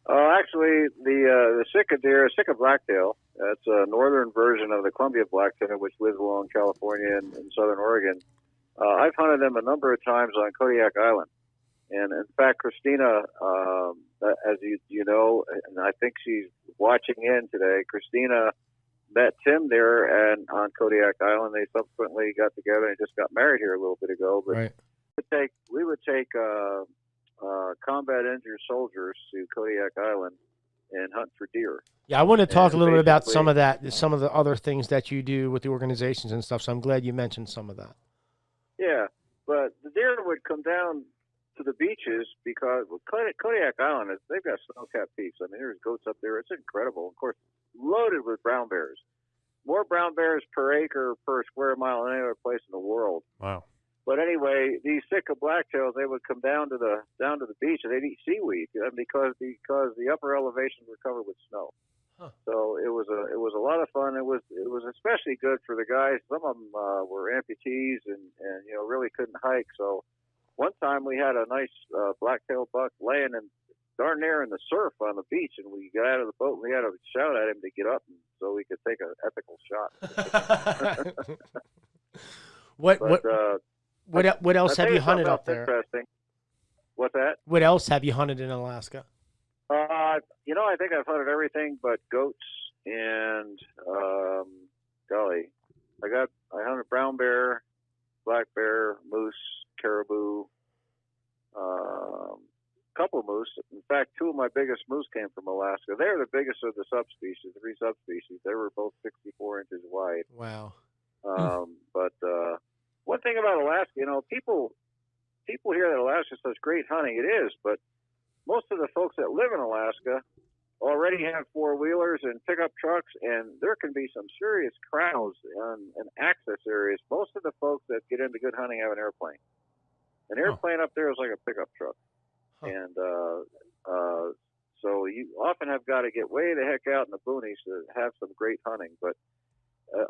Actually, the Sitka deer, Sitka blacktail, that's a northern version of the Columbia blacktail, which lives along California and southern Oregon. I've hunted them a number of times on Kodiak Island. And in fact, Christina, as you know, and I think she's watching in today. Christina met Tim there and on Kodiak Island. They subsequently got together and just got married here a little bit ago. But Right. we would take combat injured soldiers to Kodiak Island and hunt for deer. Yeah, I want to talk a And little bit about basically- some of that, some of the other things that you do with the organizations and stuff. So I'm glad you mentioned some of that. Yeah, but the deer would come down to the beaches because Kodiak Island they've got snow-capped peaks. I mean, there's goats up there. It's incredible. Of course, loaded with brown bears. More brown bears per acre per square mile than any other place in the world. Wow. But anyway, these Sitka blacktails, they would come down to the beach and they'd eat seaweed because the upper elevations were covered with snow. Huh. So it was a lot of fun. It was especially good for the guys. Some of them were amputees and really couldn't hike. So one time we had a nice blacktail buck laying in darn near in the surf on the beach, and we got out of the boat and we had to shout at him to get up so we could take an ethical shot. What else have you hunted up there? Interesting. What's that? What else have you hunted in Alaska? I think I've hunted everything but goats and golly, I hunted brown bear, black bear, moose, caribou, couple of moose. In fact, two of my biggest moose came from Alaska. They're the biggest of the subspecies, the three subspecies. They were both 64 inches wide. Wow. But one thing about Alaska, people hear that Alaska is such great hunting. It is, but most of the folks that live in Alaska already have four-wheelers and pickup trucks, and there can be some serious crowds and access areas. Most of the folks that get into good hunting have an airplane. An airplane up there is like a pickup truck. Huh. And so you often have got to get way the heck out in the boonies to have some great hunting. But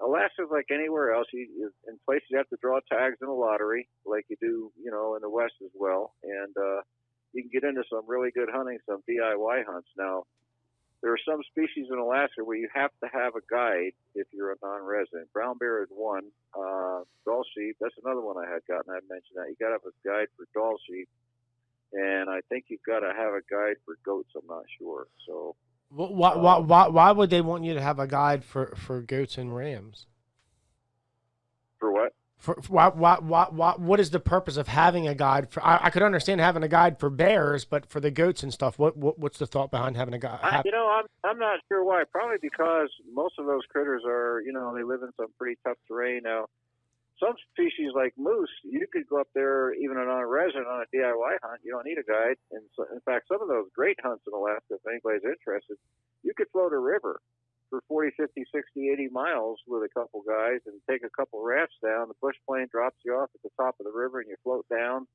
Alaska's like anywhere else. In places you have to draw tags in a lottery, like you do, in the West as well. And you can get into some really good hunting, some DIY hunts. Now, there are some species in Alaska where you have to have a guide if you're a non-resident. Brown bear is one. Doll sheep, that's another one I had gotten. I mentioned that. You got to have a guide for doll sheep. And I think you've got to have a guide for goats. I'm not sure. So, why would they want you to have a guide for goats and rams? For what? What is the purpose of having a guide for? I could understand having a guide for bears, but for the goats and stuff, what's the thought behind having a guide? I'm not sure why. Probably because most of those critters are, they live in some pretty tough terrain. Now, some species like moose, you could go up there even on a resident on a DIY hunt. You don't need a guide. And so, in fact, some of those great hunts in Alaska, if anybody's interested, you could float a river for 40, 50, 60, 80 miles with a couple guys and take a couple rafts down. The bush plane drops you off at the top of the river and you float down.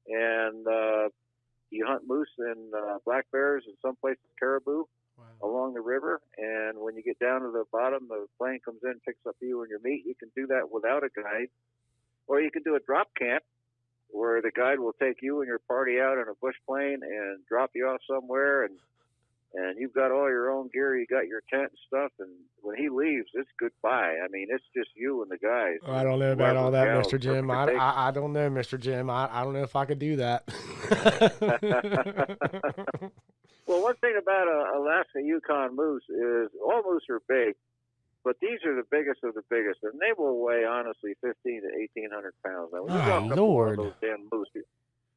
And you hunt moose and black bears and some places caribou. Wow. Along the river, and when you get down to the bottom, the plane comes in, picks up you and your meat. You can do that without a guide, or you can do a drop camp where the guide will take you and your party out in a bush plane and drop you off somewhere, and you've got all your own gear, you got your tent and stuff, and when he leaves, it's goodbye. I mean, it's just you and the guys. I don't know about all that, Mr. Jim. I don't know, Mr. Jim. I don't know if I could do that. Well, one thing about Alaska Yukon moose is all moose are big, but these are the biggest of the biggest, and they will weigh, honestly, 1,500 to 1,800 pounds. Now, when you walk up to one of those damn moose,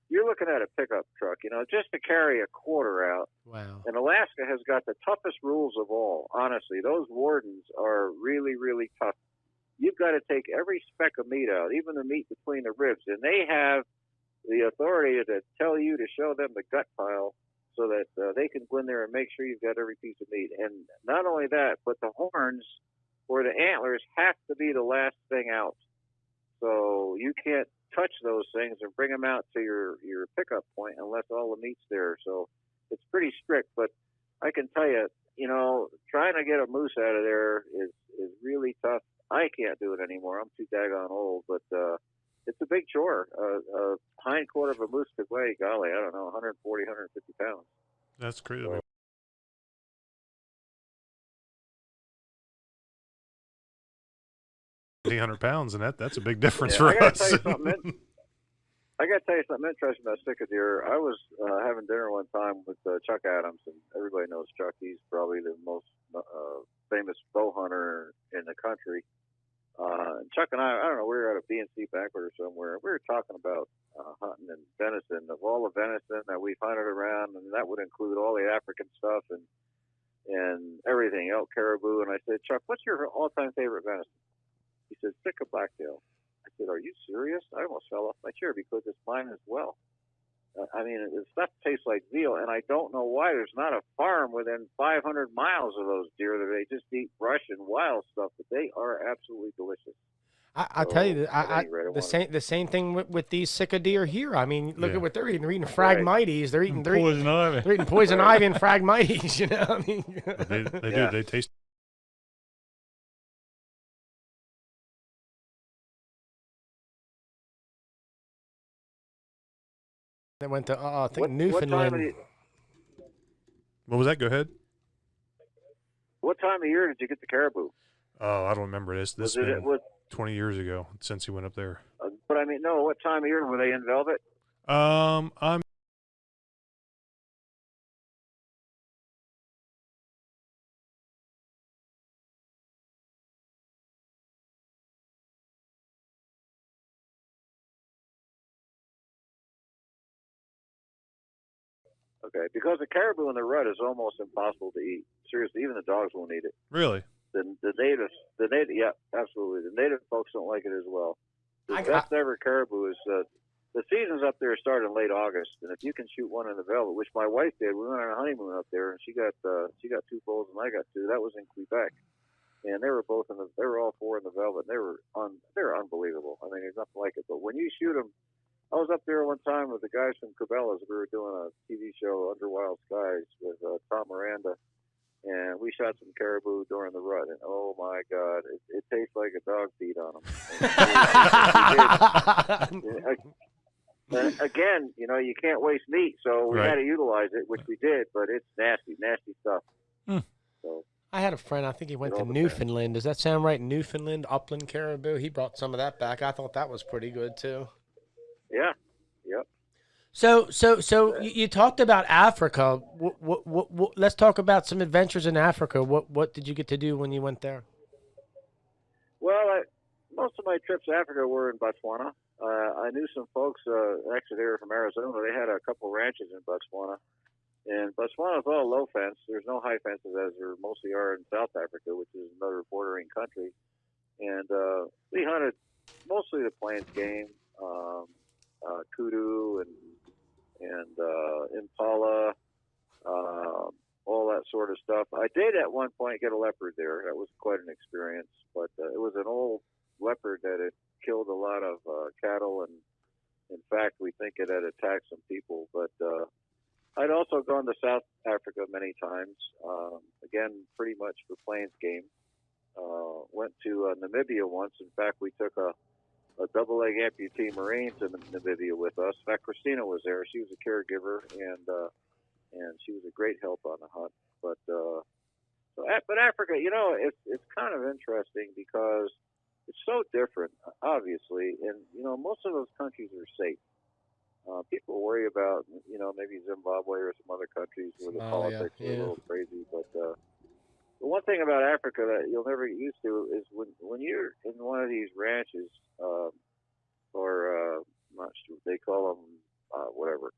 you're looking at a pickup truck, just to carry a quarter out. Wow. And Alaska has got the toughest rules of all, honestly. Those wardens are really, really tough. You've got to take every speck of meat out, even the meat between the ribs, and they have the authority to tell you to show them the gut pile so that they can go in there and make sure you've got every piece of meat. And not only that, but the horns or the antlers have to be the last thing out. So you can't touch those things and bring them out to your pickup point unless all the meat's there. So it's pretty strict. But I can tell you, trying to get a moose out of there is really tough. I can't do it anymore. I'm too daggone old. But it's a big chore. A hind quarter of a moose could weigh, golly, I don't know, 140, 150 pounds. That's crazy. So, 800 pounds, and that's a big difference I for gotta us. tell you something. I got to tell you something interesting about stick of deer. I was having dinner one time with Chuck Adams, and everybody knows Chuck. He's probably the most famous bow hunter in the country. And Chuck and I don't know, we were at a B&C banquet or somewhere. We were talking about hunting and venison, of all the venison that we've hunted around, and that would include all the African stuff and everything, elk, caribou. And I said, Chuck, what's your all-time favorite venison? He said, stick of blacktail. I said, are you serious? I almost fell off my chair because it's mine as well. I mean, the stuff tastes like veal, and I don't know why there's not a farm within 500 miles of those deer that they just eat brush and wild stuff, but they are absolutely delicious. I'll tell you, the same thing with these sick deer here. I mean, look at what they're eating. They're eating Phragmites. They're eating poison ivy. They're eating poison ivy and Phragmites. You know, I mean, they do. They taste. They went to I think Newfoundland. What was that? Go ahead. What time of year did you get the caribou? Oh, I don't remember this. This was 20 years ago since he went up there. But I mean, no. What time of year were they in velvet? I'm. Okay, because the caribou in the rut is almost impossible to eat. Seriously, even the dogs won't eat it. Really? The native, yeah, absolutely. The native folks don't like it as well. The best ever caribou is the seasons up there start in late August, and if you can shoot one in the velvet, which my wife did, we went on a honeymoon up there, and she got 2 bulls and I got 2. That was in Quebec, and they were all 4 in the velvet. They were unbelievable. I mean, there's nothing like it. But when you shoot them, I was up there one time with the guys from Cabela's. We were doing a TV show, Under Wild Skies, with Tom Miranda, and we shot some caribou during the rut. And oh my God, it tastes like a dog peed on them. Again, you know, you can't waste meat, so we had to utilize it, which we did. But it's nasty stuff. So I had a friend. I think he went to Newfoundland. Does that sound right? Newfoundland upland caribou. He brought some of that back. I thought that was pretty good too. Yeah. Yep. So you talked about Africa. Let's talk about some adventures in Africa. What did you get to do when you went there? Well, most of my trips to Africa were in Botswana. I knew some folks. Actually, they were from Arizona. They had a couple ranches in Botswana. And Botswana is all low fence. There's no high fences as there mostly are in South Africa, which is another bordering country. And we hunted mostly the plains game. Kudu and impala, all that sort of stuff. I did at one point get a leopard there. That was quite an experience, but it was an old leopard that had killed a lot of cattle, and in fact, we think it had attacked some people. But I'd also gone to South Africa many times, again, pretty much for plains game. Went to Namibia once. In fact, we took a double-leg amputee Marine to Namibia with us. In fact, Christina was there. She was a caregiver, and she was a great help on the hunt. But Africa, you know, it's kind of interesting because it's so different, obviously, and you know, most of those countries are safe. People worry about, you know, maybe Zimbabwe or some other countries where the politics are a little crazy, but the one thing about Africa that you'll never get used to is when you're in one of these ranches, or I'm not sure they call them whatever.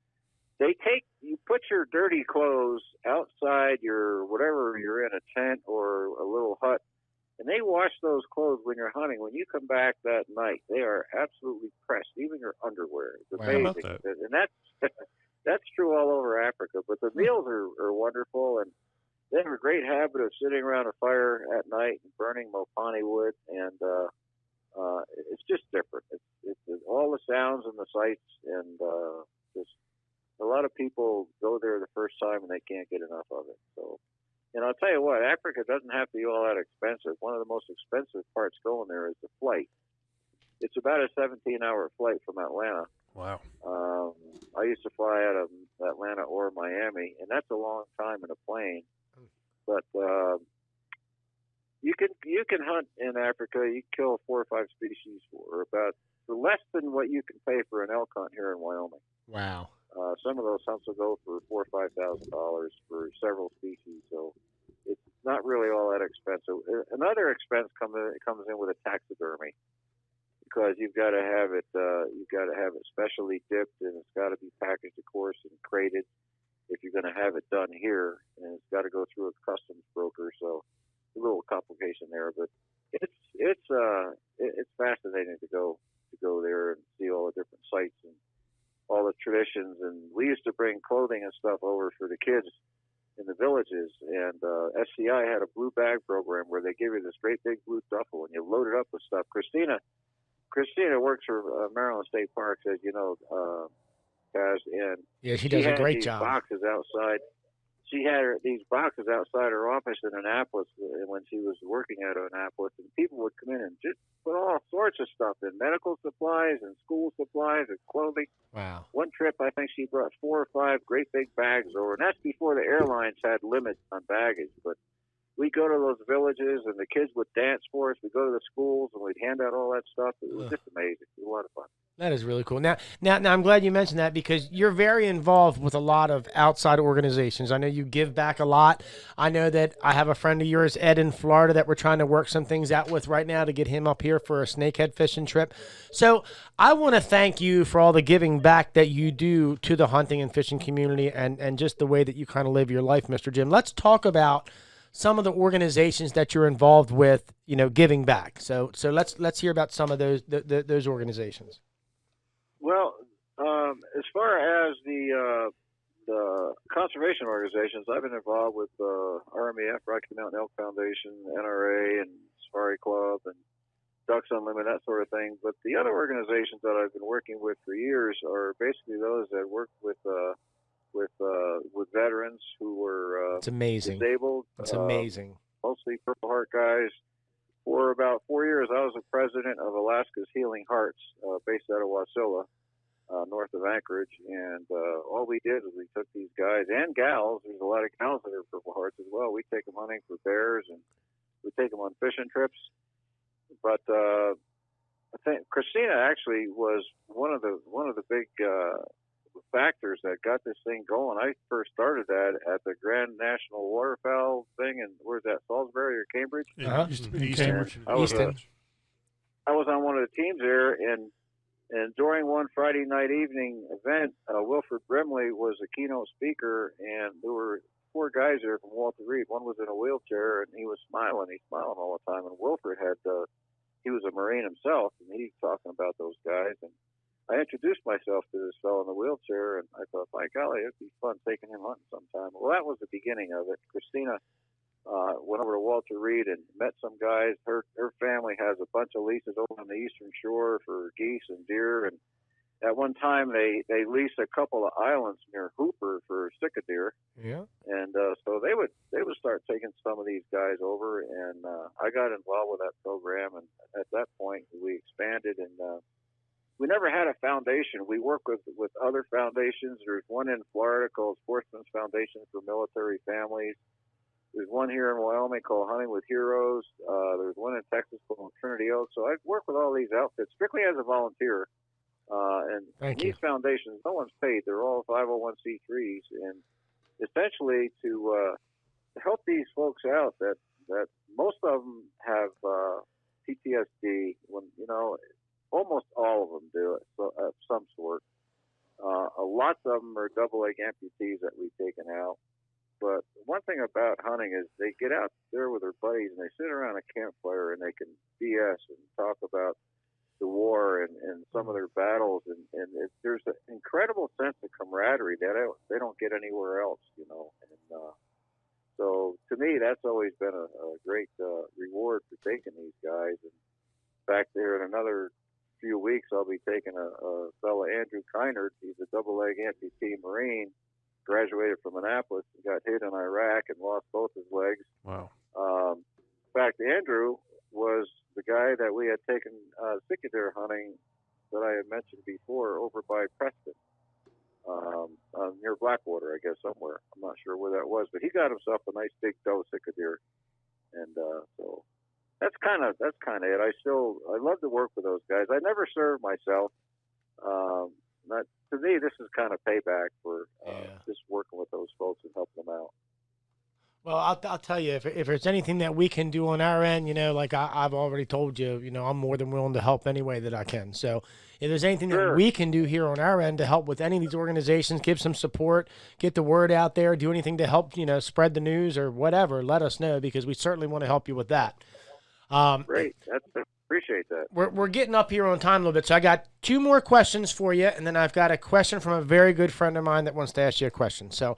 You put your dirty clothes outside your whatever you're in, a tent or a little hut, and they wash those clothes when you're hunting. When you come back that night, they are absolutely pressed, even your underwear. It's amazing, and that's true all over Africa. But the meals are wonderful, and they have a great habit of sitting around a fire at night and burning mopani wood, and it's just different. It's all the sounds and the sights, and just a lot of people go there the first time and they can't get enough of it. So, and I'll tell you what, Africa doesn't have to be all that expensive. One of the most expensive parts going there is the flight. It's about a 17-hour flight from Atlanta. Wow. I used to fly out of Atlanta or Miami, and that's a long time in a plane. But you can hunt in Africa. You can kill 4 or 5 species for about for less than what you can pay for an elk hunt here in Wyoming. Wow. Some of those hunts will go for $4,000 or $5,000 for several species, so it's not really all that expensive. Another expense comes in with a taxidermy, because you've got to have it specially dipped, and it's got to be packaged, of course, and crated if you're going to have it done here, and it's got to go through a customs broker, so a little complication there, but it's fascinating to go there and see all the different sites and all the traditions. And we used to bring clothing and stuff over for the kids in the villages, and SCI had a blue bag program where they give you this great big blue duffel and you load it up with stuff. Christina works for Maryland State Parks, as you know, Kaz, and yeah, she does a great these job. boxes outside. She had these boxes outside her office in Annapolis when she was working at Annapolis, and people would come in and just put all sorts of stuff in, medical supplies and school supplies and clothing. Wow. One trip, I think she brought 4 or 5 great big bags over, and that's before the airlines had limits on baggage. But we go to those villages, and the kids would dance for us. We'd go to the schools, and we'd hand out all that stuff. It was just amazing. It was a lot of fun. That is really cool. Now, I'm glad you mentioned that, because you're very involved with a lot of outside organizations. I know you give back a lot. I know that I have a friend of yours, Ed, in Florida, that we're trying to work some things out with right now to get him up here for a snakehead fishing trip. So I want to thank you for all the giving back that you do to the hunting and fishing community, and just the way that you kind of live your life, Mr. Jim. Let's talk about some of the organizations that you're involved with, giving back. So let's hear about some of those organizations. Well, as far as the conservation organizations, I've been involved with RMEF, Rocky Mountain Elk Foundation, NRA, and Safari Club, and Ducks Unlimited, that sort of thing. But the other organizations that I've been working with for years are basically those that work with veterans who were it's amazing. disabled. It's amazing. Mostly Purple Heart guys. For about 4 years, I was the president of Alaska's Healing Hearts, based out of Wasilla, north of Anchorage. And all we did was we took these guys and gals. There's a lot of gals that are Purple Hearts as well. We take them hunting for bears, and we take them on fishing trips. But I think Christina actually was one of the big factors that got this thing going. I first started that at the Grand National Waterfowl thing, and where's that, Salisbury or Cambridge? Cambridge. I was on one of the teams there, and during one Friday night evening event, Wilfred Brimley was a keynote speaker, and there were 4 guys there from Walter Reed. One was in a wheelchair, and he was smiling. He's smiling all the time. And Wilfred he was a Marine himself, and he's talking about those guys. And I introduced myself to this fellow in the wheelchair, and I thought, my golly, it'd be fun taking him hunting sometime. Well, that was the beginning of it. Christina went over to Walter Reed and met some guys. Her family has a bunch of leases over on the eastern shore for geese and deer, and at one time they leased a couple of islands near Hooper for stick-a-deer. Yeah. And so they would start taking some of these guys over, and I got involved with that program, and at that point we expanded, and we never had a foundation. We work with other foundations. There's one in Florida called Sportsman's Foundation for Military Families. There's one here in Wyoming called Hunting with Heroes. There's one in Texas called Trinity Oak. So I've worked with all these outfits strictly as a volunteer. And these foundations, no one's paid. They're all 501c3s, and essentially to help these folks out that most of them have PTSD. When almost all of them do it of some sort. Lots of them are double leg amputees that we've taken out. But one thing about hunting is they get out there with their buddies and they sit around a campfire and they can BS and talk about the war and some of their battles, and there's an incredible sense of camaraderie that they don't get anywhere else, And so to me, that's always been a great reward for taking these guys. And back there in another few weeks, I'll be taking a fellow, Andrew Kynard. He's a double leg amputee Marine, graduated from Annapolis and got hit in Iraq and lost both his legs. Wow. In fact, Andrew was the guy that we had taken stick-a-deer hunting that I had mentioned before over by Preston, near Blackwater, I guess, somewhere. I'm not sure where that was, but he got himself a nice big doe stick-a-deer. And so that's kind of it. I love to work with those guys. I never served myself. Not, to me, this is kind of payback for just working with those folks and helping them out. Well, I'll tell you, if there's anything that we can do on our end, like I've already told you, I'm more than willing to help any way that I can. So if there's anything that we can do here on our end to help with any of these organizations, give some support, get the word out there, do anything to help, spread the news or whatever, let us know, because we certainly want to help you with that. Great. Appreciate that. We're getting up here on time a little bit, so I got 2 more questions for you, and then I've got a question from a very good friend of mine that wants to ask you a question. So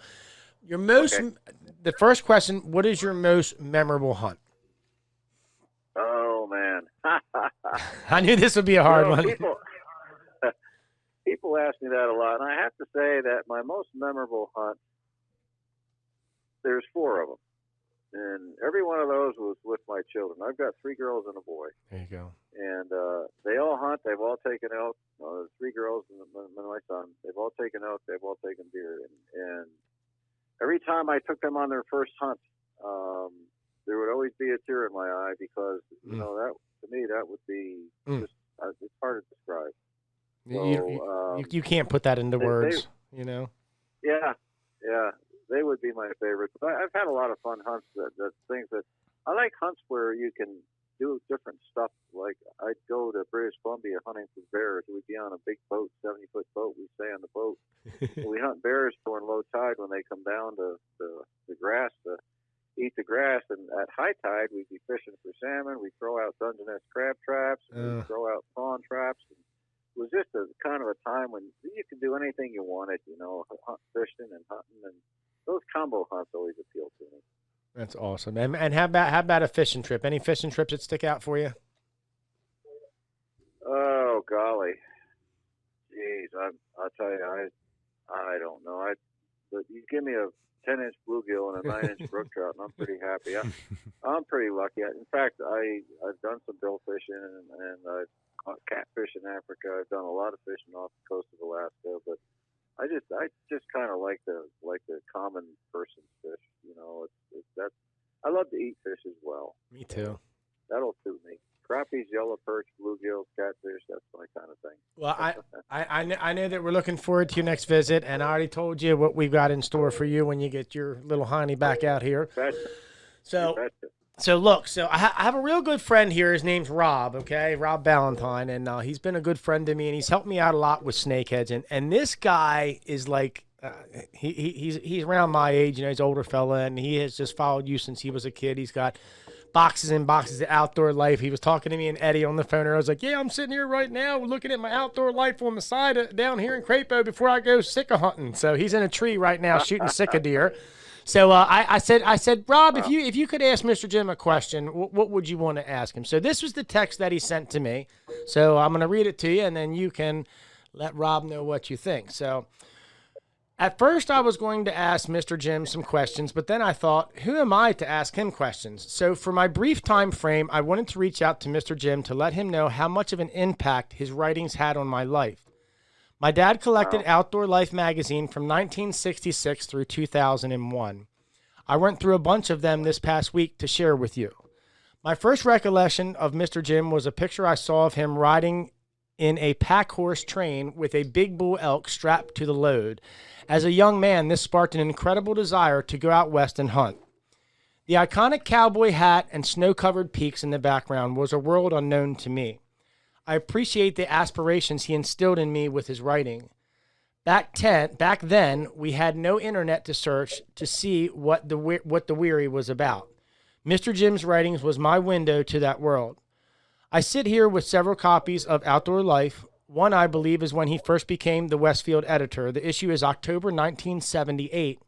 the first question, what is your most memorable hunt? Oh, man. I knew this would be a hard one. People ask me that a lot, and I have to say that my most memorable hunt, there's 4 of them. And every one of those was with my children. I've got 3 girls and a boy. There you go. And they all hunt. They've all taken elk. 3 girls and my son. They've all taken elk. They've all taken deer. And every time I took them on their first hunt, there would always be a tear in my eye because, that to me, that would be just, it's hard to describe. So, you can't put that into words, Yeah, yeah. They would be my favorite. But I've had a lot of fun hunts. That things that I like hunts where you can do different stuff. Like I'd go to British Columbia hunting for bears. We'd be on a big boat, 70-foot boat. We'd stay on the boat. We hunt bears during low tide when they come down to the grass to eat the grass. And at high tide, we'd be fishing for salmon. We'd throw out Dungeness crab traps. We'd throw out prawn traps. And it was just a kind of a time when you could do anything you wanted. Fishing and hunting and those combo hunts always appeal to me. That's awesome. And how about a fishing trip? Any fishing trips that stick out for you? Oh golly, jeez, I'll tell you, I don't know. But you give me a 10-inch bluegill and a 9-inch brook trout, and I'm pretty happy. I'm pretty lucky. In fact, I've done some bill fishing and I've caught catfish in Africa. I've done a lot of fishing off the coast of Alaska, but I just kind of like the common person's fish. I love to eat fish as well. Me too. That'll suit me. Crappies, yellow perch, bluegills, catfish, that's my kind of thing. Well, I know that we're looking forward to your next visit, and I already told you what we've got in store for you when you get your little hiney back out here. So look, I have a real good friend here. His name's Rob, okay? Rob Ballantyne, and he's been a good friend to me, and he's helped me out a lot with snakeheads. And this guy is like, he's around my age, he's an older fella, and he has just followed you since he was a kid. He's got boxes and boxes of Outdoor Life. He was talking to me and Eddie on the phone, and I was like, yeah, I'm sitting here right now looking at my Outdoor Life on the side down here in Crapo before I go sika hunting. So he's in a tree right now shooting sika deer. So I said, Rob, if you could ask Mr. Jim a question, what would you want to ask him? So this was the text that he sent to me. So I'm going to read it to you, and then you can let Rob know what you think. So at first I was going to ask Mr. Jim some questions, but then I thought, who am I to ask him questions? So for my brief time frame, I wanted to reach out to Mr. Jim to let him know how much of an impact his writings had on my life. My dad collected Outdoor Life magazine from 1966 through 2001. I went through a bunch of them this past week to share with you. My first recollection of Mr. Jim was a picture I saw of him riding in a pack horse train with a big bull elk strapped to the load. As a young man, this sparked an incredible desire to go out west and hunt. The iconic cowboy hat and snow-covered peaks in the background was a world unknown to me. I appreciate the aspirations he instilled in me with his writing. Back then, we had no internet to search to see what the Weary was about. Mr. Jim's writings was my window to that world. I sit here with several copies of Outdoor Life. One, I believe, is when he first became the Westfield editor. The issue is October 1978.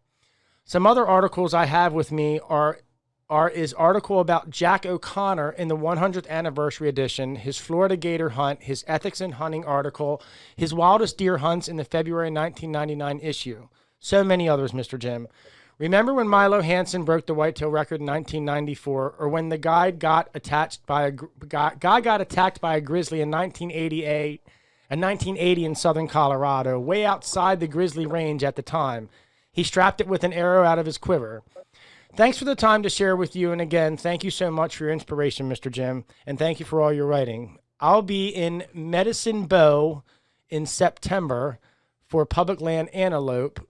Some other articles I have with me are his article about Jack O'Connor in the 100th anniversary edition, his Florida Gator hunt, his Ethics in Hunting article, his wildest deer hunts in the February 1999 issue. So many others, Mr. Jim. Remember when Milo Hansen broke the whitetail record in 1994, or when the guy got attacked by a grizzly in 1980 in southern Colorado, way outside the grizzly range at the time. He strapped it with an arrow out of his quiver. Thanks for the time to share with you. And again, thank you so much for your inspiration, Mr. Jim. And thank you for all your writing. I'll be in Medicine Bow in September for Public Land Antelope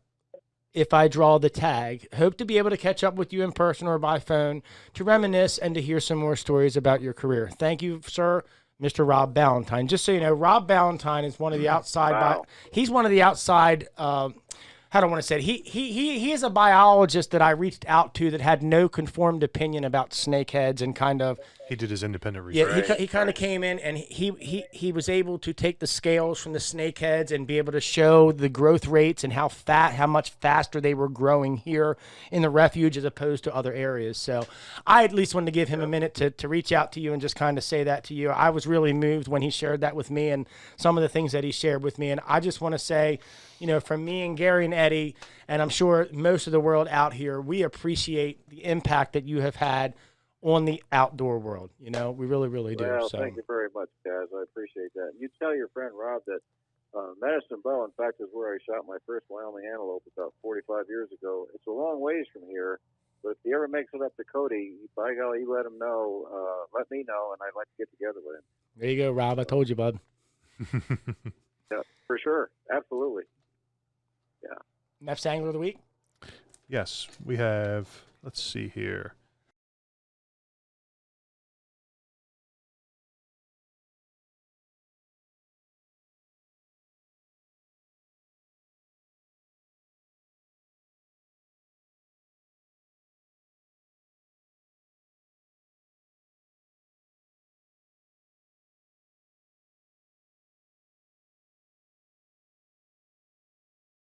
if I draw the tag. Hope to be able to catch up with you in person or by phone to reminisce and to hear some more stories about your career. Thank you, sir. Mr. Rob Ballantyne. Just so you know, Rob Ballantyne is one of the outside. Wow. He's one of the outside. How do I want to say it? He is a biologist that I reached out to that had no conformed opinion about snakeheads and kind of. He did his independent research. Yeah, he kind of came in and he was able to take the scales from the snakeheads and be able to show the growth rates and how much faster they were growing here in the refuge as opposed to other areas. So I at least wanted to give him a minute to reach out to you and just kind of say that to you. I was really moved when he shared that with me and some of the things that he shared with me. And I just want to say, you know, from me and Gary and Eddie, and I'm sure most of the world out here, we appreciate the impact that you have had on the outdoor world. You know, we really, really do. Well, so thank you very much, guys. I appreciate that. You tell your friend Rob that Medicine Bow, in fact, is where I shot my first Wyoming antelope about 45 years ago. It's a long ways from here, but if he ever makes it up to Cody, by golly, you let him know. Let me know, and I'd like to get together with him. there you go, Rob. I told you, bud. Yeah, for sure. Absolutely. Next angler of the week. Yes, we have, let's see here.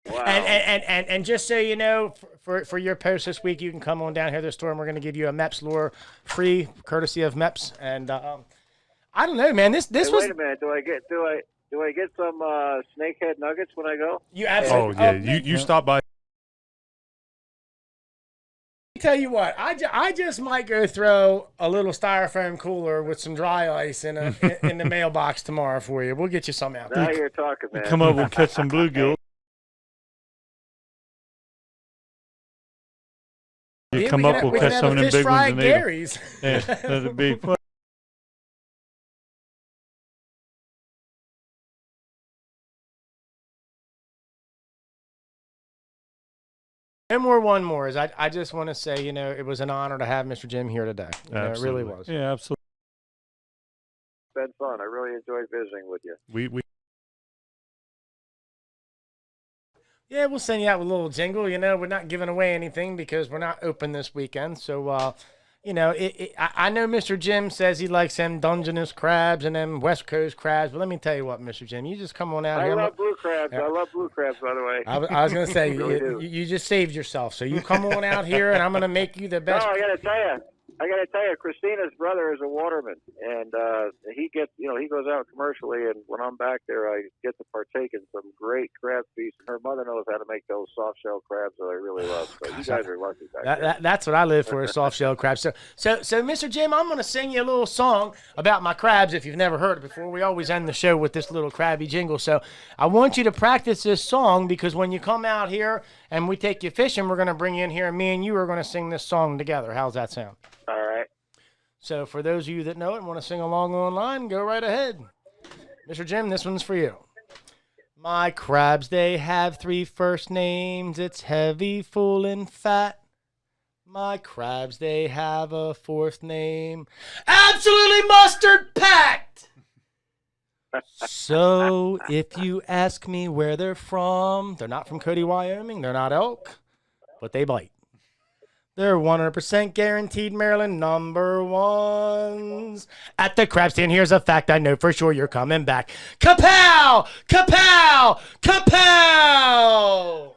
Wow. And just so you know, for your post this week, you can come on down here to the store, and we're going to give you a MEPS lure free, courtesy of MEPS. And I don't know, man. This Hey, was. wait a minute. Do I get some snakehead nuggets when I go? You absolutely. Oh, yeah, you stop by. Tell you what, I just might go throw a little styrofoam cooler with some dry ice in the mailbox tomorrow for you. We'll get you some out. Now you're talking, man. Come up, we'll catch some bluegill. You Yeah, come we up, can we'll have catch some of them fish big fry ones at and eat 'em. Gary's. Yeah, that'd be fun. One more is I just want to say, you know, it was an honor to have Mr. Jim here today. You know, it really Absolutely. was. Yeah, absolutely. It's been fun. I really enjoyed visiting with you. We Yeah, we'll send you out with a little jingle. You know, we're not giving away anything because we're not open this weekend. So, you know, I know Mr. Jim says he likes them Dungeness crabs and them West Coast crabs. But let me tell you what, Mr. Jim, you just come on out I here. love blue crabs. I love blue crabs, by the way. I was going to say, Really do. you just saved yourself. So you come on out here, and I'm going to make you the No, best. I got to tell you, Christina's brother is a waterman, and he gets, you know, he goes out commercially, and when I'm back there, I get to partake in some great crab feasts. Her mother knows how to make those soft shell crabs that I really love. So you guys are lucky back there. That's what I live for, is soft shell crabs. So, Mr. Jim, I'm going to sing you a little song about my crabs. If you've never heard it before, we always end the show with this little crabby jingle. So I want you to practice this song, because when you come out here and we take you fishing, we're going to bring you in here, and me and you are going to sing this song together. How's that sound? All right. So for those of you that know it and want to sing along online, go right ahead. Mr. Jim, this one's for you. My crabs, they have 3 first names. It's heavy, full, and fat. My crabs, they have a 4th name. Absolutely mustard packed! So if you ask me where they're from, they're not from Cody, Wyoming. They're not elk, but they bite. They're 100% guaranteed Maryland #1s. At the crab stand, here's a fact I know for sure you're coming back. Kapow! Kapow! Kapow!